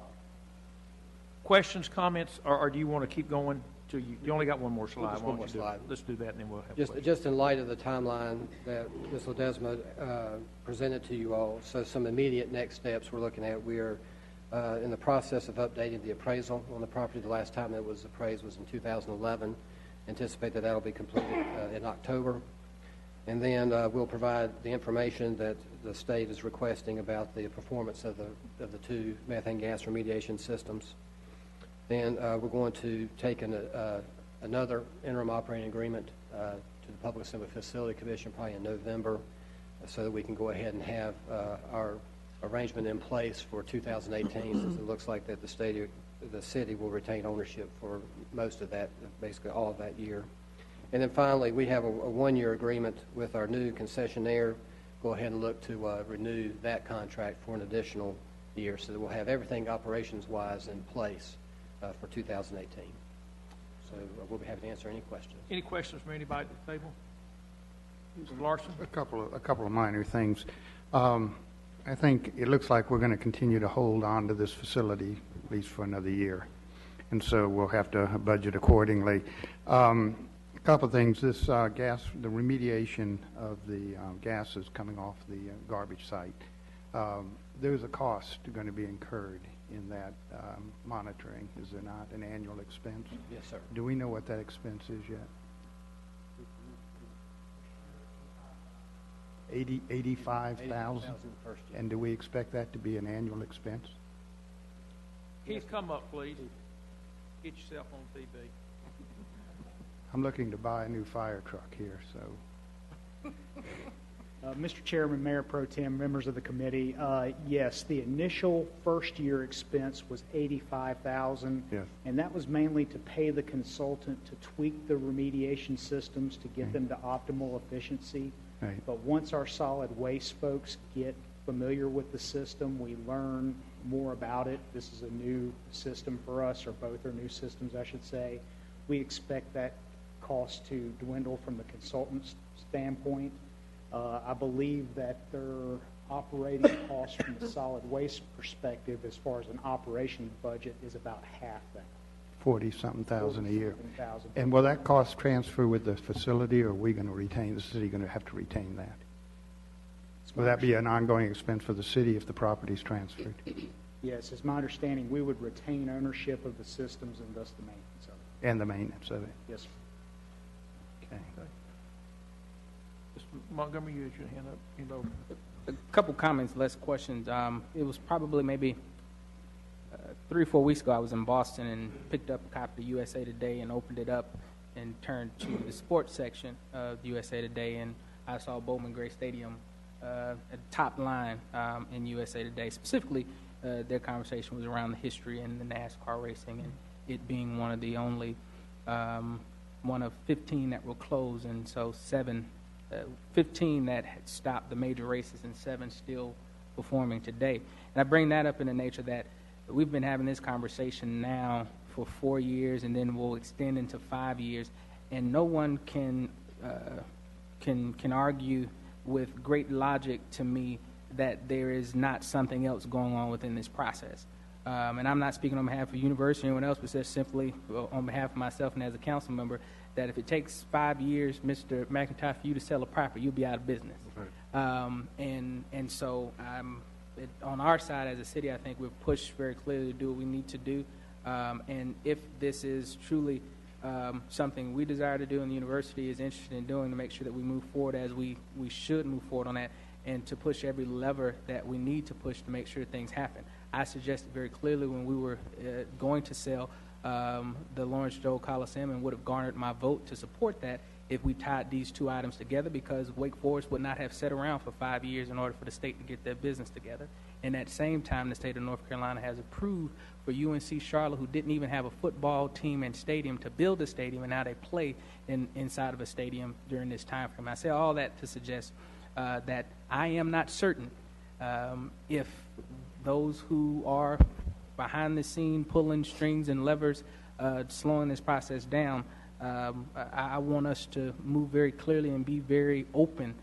Questions, comments, or do you want to keep going? You only got one more slide. Just one more slide. Let's do that, and then we'll have just in light of the timeline that Ms. Ledesma presented to you all, so some immediate next steps we're looking at. We are in the process of updating the appraisal on the property. The last time it was appraised was in 2011. Anticipate that will be completed in October. And then we'll provide the information that the state is requesting about the performance of the two methane gas remediation systems. Then we're going to take another interim operating agreement to the Public Assembly Facility Commission probably in November, so that we can go ahead and have our arrangement in place for 2018, since it looks like that the city will retain ownership for most of that, basically all of that year. And then finally, we have a one-year agreement with our new concessionaire. Go ahead and look to renew that contract for an additional year, so that we'll have everything operations-wise in place for 2018. So we'll be happy to answer any questions. Any questions from anybody at the table? Mr. Larson? A couple of minor things. I think it looks like we're going to continue to hold on to this facility at least for another year, and so we'll have to budget accordingly. A couple of things. This gas, the remediation of the gases coming off the garbage site, there's a cost going to be incurred in that monitoring, is there not, an annual expense? Yes, sir. Do we know what that expense is yet? 85,000? And do we expect that to be an annual expense? Keith, come up, please. Get yourself on TV. I'm looking to buy a new fire truck here, so. Mr. Chairman, Mayor Pro Tem, members of the committee, yes, the initial first-year expense was $85,000, yes, and that was mainly to pay the consultant to tweak the remediation systems to get them to optimal efficiency. Right. But once our solid waste folks get familiar with the system, we learn more about it. This is a new system for us, or both are new systems, I should say. We expect that cost to dwindle from the consultant's standpoint. I believe that their operating cost from the solid waste perspective, as far as an operations budget, is about half that. 40-something thousand a year. 40,000. And will that cost transfer with the facility, or are we going to retain, the city going to have to retain that? Will that be an ongoing expense for the city if the property is transferred? Yes, it's my understanding we would retain ownership of the systems and thus the maintenance of it. And the maintenance of it? Yes, sir. Okay. Mr. Montgomery, you had your hand up. You know. A couple comments, less questions. It was probably maybe 3 or 4 weeks ago. I was in Boston and picked up a copy of USA Today and opened it up and turned to the sports section of USA Today, and I saw Bowman Gray Stadium at the top line in USA Today. Specifically, their conversation was around the history and the NASCAR racing, and it being one of the only one of 15 that will close, and so 15 that had stopped the major races and 7 still performing today. And I bring that up in the nature that we've been having this conversation now for 4 years, and then we'll extend into 5 years, and no one can argue with great logic to me that there is not something else going on within this process. And I'm not speaking on behalf of the university or anyone else, but just simply on behalf of myself and as a council member, that if it takes 5 years, Mr. McIntyre, for you to sell a property, you'll be out of business. Right. And so on our side as a city, I think we've pushed very clearly to do what we need to do. And if this is truly something we desire to do and the university is interested in doing, to make sure that we move forward as we should move forward on that, and to push every lever that we need to push to make sure things happen. I suggested very clearly when we were going to sell the Lawrence Joel Coliseum, and would have garnered my vote to support that if we tied these two items together, because Wake Forest would not have sat around for 5 years in order for the state to get their business together. And at the same time, the state of North Carolina has approved for UNC Charlotte, who didn't even have a football team and stadium, to build a stadium, and now they play inside of a stadium during this time frame. I say all that to suggest that I am not certain if those who are behind the scene pulling strings and levers, slowing this process down, I want us to move very clearly and be very open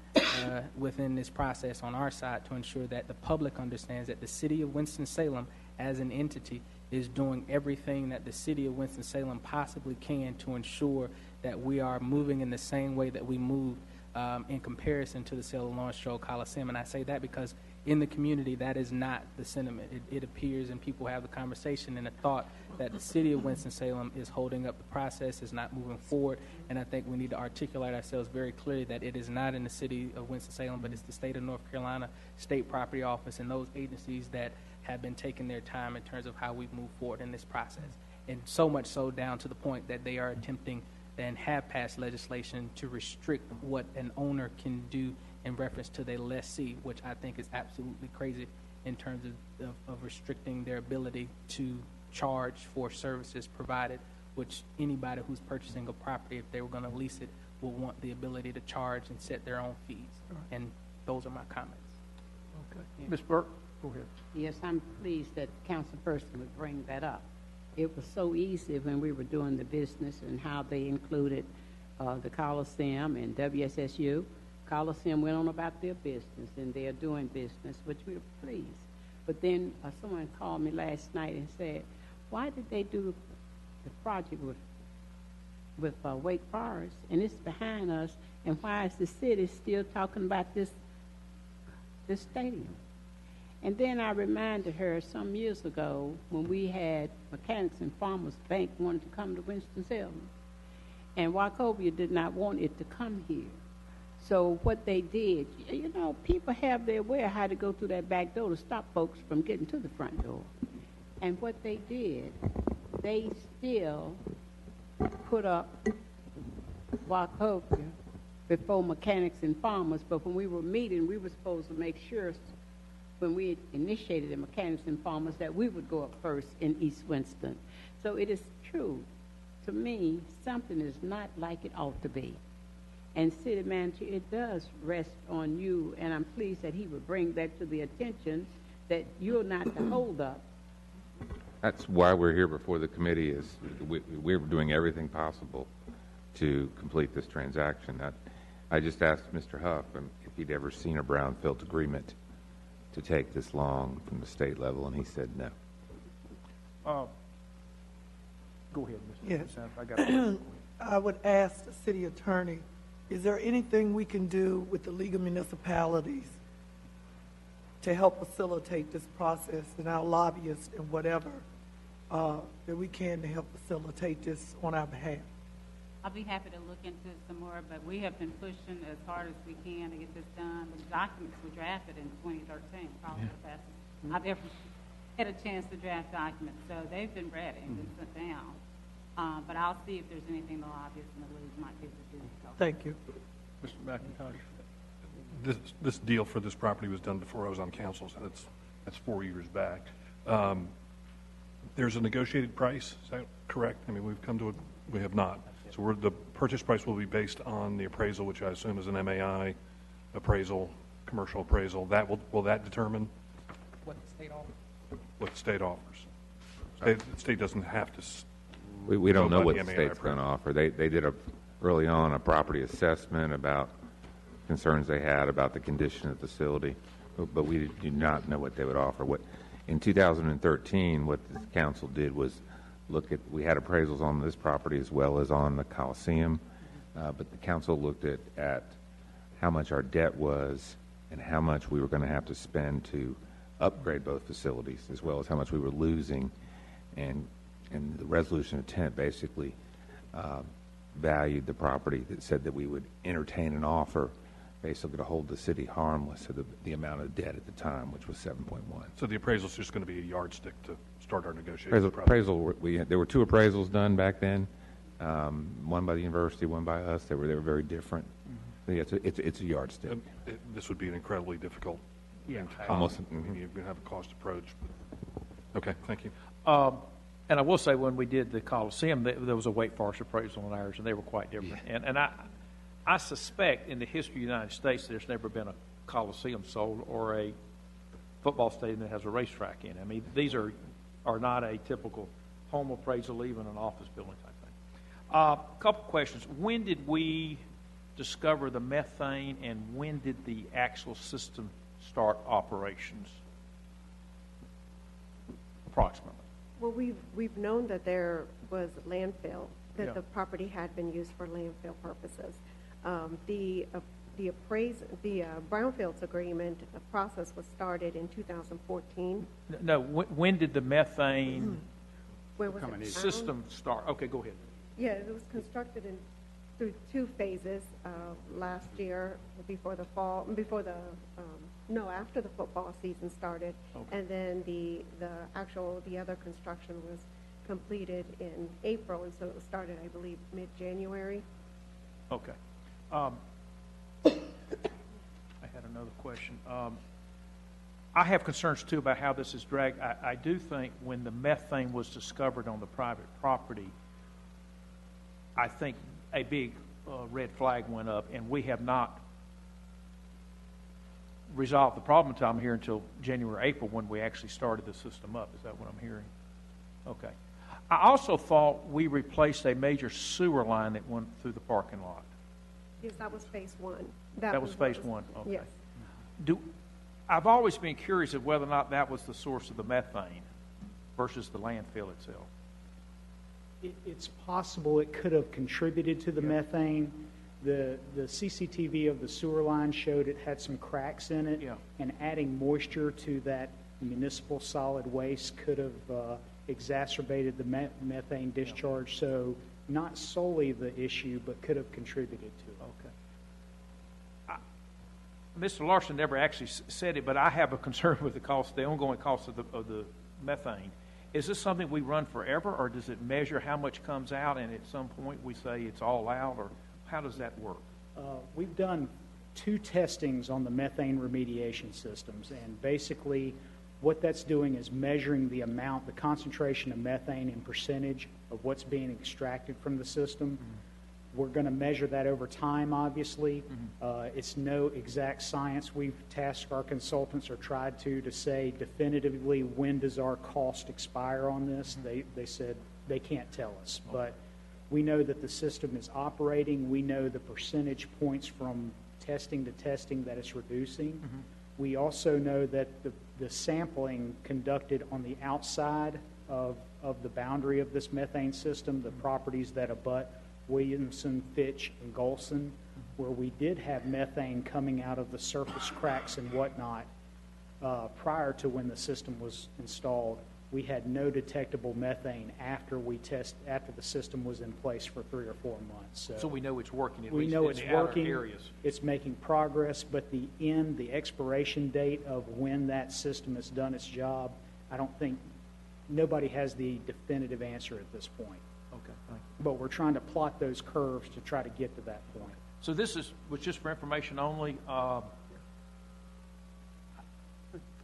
within this process on our side to ensure that the public understands that the city of Winston-Salem as an entity is doing everything that the city of Winston-Salem possibly can to ensure that we are moving in the same way that we moved in comparison to the sale of Lawrence Joel Coliseum. And I say that because in the community, that is not the sentiment. It appears, and people have the conversation and the thought that the city of Winston-Salem is holding up the process, is not moving forward, and I think we need to articulate ourselves very clearly that it is not in the city of Winston-Salem, but it's the state of North Carolina State Property Office and those agencies that have been taking their time in terms of how we move forward in this process. And so much so down to the point that they are attempting and have passed legislation to restrict what an owner can do in reference to their lessee, which I think is absolutely crazy in terms of restricting their ability to charge for services provided, which anybody who's purchasing a property, if they were going to lease it, will want the ability to charge and set their own fees. And those are my comments. Okay. Ms. Burke, go ahead. Yes, I'm pleased that the councilperson would bring that up. It was so easy when we were doing the business and how they included the Coliseum and WSSU. Coliseum went on about their business, and they're doing business, which we were pleased. But then someone called me last night and said, why did they do the project with Wake Forest, and it's behind us, and why is the city still talking about this stadium? And then I reminded her some years ago when we had Mechanics and Farmers Bank wanted to come to Winston-Salem, and Wachovia did not want it to come here. So what they did, you know, people have their way of how to go through that back door to stop folks from getting to the front door. And what they did, they still put up Wachovia before Mechanics and Farmers, but when we were meeting, we were supposed to make sure when we initiated the Mechanics and Farmers that we would go up first in East Winston. So it is true, to me, something is not like it ought to be. And City Manager, it does rest on you, and I'm pleased that he would bring that to the attention, that you're not the holdup. That's why we're here before the committee. Is we're doing everything possible to complete this transaction. I just asked Mr. Huff if he'd ever seen a brownfield agreement to take this long from the state level, and he said no. Go ahead, Mr. Yes. I got it. I would ask the city attorney, is there anything we can do with the League of Municipalities to help facilitate this process, and our lobbyists and whatever that we can to help facilitate this on our behalf? I'll be happy to look into it some more, but we have been pushing as hard as we can to get this done. The documents were drafted in 2013, probably the fastest I've ever had a chance to draft documents. So they've been ready and been sent down. But I'll see if there's anything the lobbyists in the league might be able to do. Thank you. Mr. McIntosh. This deal for this property was done before I was on council, so that's 4 years back. There's a negotiated price, is that correct? I mean, we have not. So the purchase price will be based on the appraisal, which I assume is an MAI appraisal, commercial appraisal. Will that determine What the state offers? what the state offers? The state doesn't have to. We don't know what the MAI state's going to offer. They did early on a property assessment about concerns they had about the condition of the facility, but we do not know what they would offer. In 2013, what the council did was we had appraisals on this property as well as on the Coliseum, but the council looked at how much our debt was and how much we were going to have to spend to upgrade both facilities, as well as how much we were losing, and the resolution of intent basically valued the property that said that we would entertain an offer basically to hold the city harmless to the amount of debt at the time, which was 7.1. So the appraisal is just going to be a yardstick to start our negotiations. There were two appraisals done back then, one by the university, one by us. They were very different. Yeah, it's a yardstick. This would be an incredibly difficult. Almost. You're going to have a cost approach. Okay, thank you. And I will say, when we did the Coliseum, there was a Wake Forest appraisal on ours, and they were quite different. Yeah. And I suspect in the history of the United States, there's never been a Coliseum sold or a football stadium that has a racetrack in it. I mean, these are not a typical home appraisal, even an office building type thing. A couple questions. When did we discover the methane, and when did the actual system start operations? Approximately. Well, we've known that there was landfill, that the property had been used for landfill purposes. The the brownfields agreement, the process was started in 2014. No, when did the methane When was it system start? Okay, go ahead. Yeah, it was constructed through 2 phases last year before the fall, after the football season started. Okay. And then the other construction was completed in April, and so it started, I believe, mid-January. Okay. I had another question. I have concerns, too, about how this is dragged. I do think when the methane was discovered on the private property, I think a big red flag went up, and we have not resolved the problem until January, April, when we actually started the system up. Is that what I'm hearing? Okay. I also thought we replaced a major sewer line that went through the parking lot. Yes, that was phase 1. That was phase 1? Okay. Yes. I've always been curious of whether or not that was the source of the methane versus the landfill itself. It's possible it could have contributed to the methane. The CCTV of the sewer line showed it had some cracks in it, and adding moisture to that municipal solid waste could have exacerbated the methane discharge. So not solely the issue, but could have contributed to it. Okay. Mr. Larson never actually said it, but I have a concern with the ongoing cost of the methane. Is this something we run forever, or does it measure how much comes out, and at some point we say it's all out, or how does that work? We've done 2 testings on the methane remediation systems, and basically what that's doing is measuring the concentration of methane in percentage of what's being extracted from the system. Mm-hmm. We're going to measure that over time, obviously. Mm-hmm. It's no exact science. We've tasked our consultants or tried to say definitively when does our cost expire on this. Mm-hmm. They said they can't tell us. Okay. But we know that the system is operating. We know the percentage points from testing to testing that it's reducing. Mm-hmm. We also know that the sampling conducted on the outside of the boundary of this methane system, the properties that abut Williamson, Fitch, and Golson, where we did have methane coming out of the surface cracks and whatnot prior to when the system was installed, we had no detectable methane after the system was in place for 3 or 4 months. So we know it's working we know it's working. It's making progress, but the expiration date of when that system has done its job, I don't think nobody has the definitive answer at this point. Okay, thank you. But we're trying to plot those curves to try to get to that point. So this was just for information only. I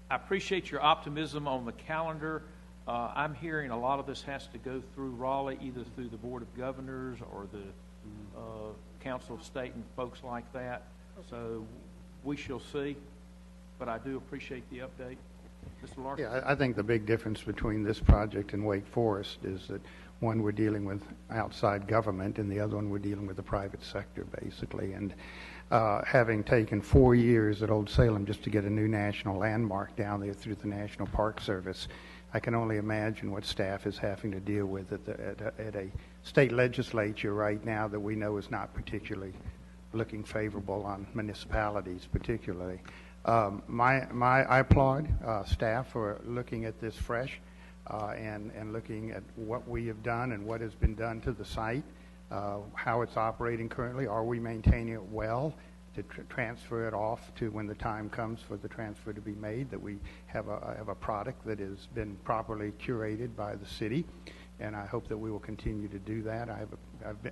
appreciate your optimism on the calendar. I'm hearing a lot of this has to go through Raleigh, either through the Board of Governors or the Council of State and folks like that. So we shall see. But I do appreciate the update. Mr. Larson? Yeah, I think the big difference between this project and Wake Forest is that one we're dealing with outside government and the other one we're dealing with the private sector, basically. And having taken 4 years at Old Salem just to get a new national landmark down there through the National Park Service, I can only imagine what staff is having to deal with at a state legislature right now that we know is not particularly looking favorable on municipalities particularly. I applaud staff for looking at this fresh and looking at what we have done and what has been done to the site, how it's operating currently. Are we maintaining it well to transfer it off to when the time comes for the transfer to be made, that we have a product that has been properly curated by the city, and I hope that we will continue to do that.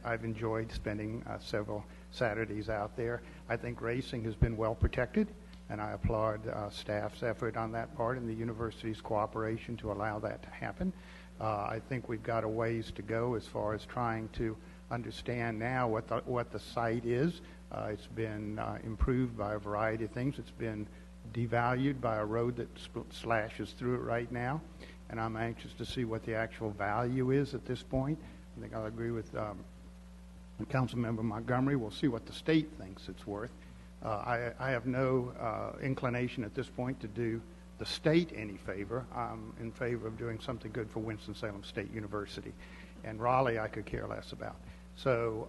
I've enjoyed spending several Saturdays out there. I think racing has been well protected, and I applaud staff's effort on that part and the university's cooperation to allow that to happen. I think we've got a ways to go as far as trying to understand now what the site is. It's been improved by a variety of things. It's been devalued by a road that slashes through it right now, and I'm anxious to see what the actual value is at this point. I think I'll agree with Councilmember Montgomery. We'll see what the state thinks it's worth. I have no inclination at this point to do the state any favor. I'm in favor of doing something good for Winston-Salem State University. And Raleigh I could care less about. So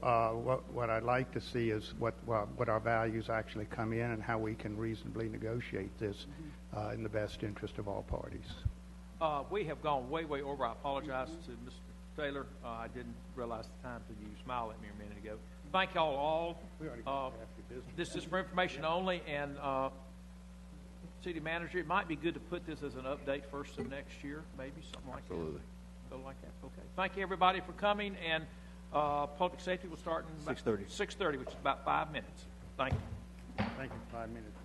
what I'd like to see is what our values actually come in and how we can reasonably negotiate this in the best interest of all parties. We have gone way over. I apologize to Mr. Taylor. I didn't realize the time till you smiled at me a minute ago. Thank y'all all. This is for information only, and City Manager, it might be good to put this as an update first of next year, maybe, something like that. Absolutely. Go like that. Okay. Thank you, everybody, for coming, and public safety will start in 6:30. 6:30, which is about 5 minutes. Thank you. Thank you. 5 minutes.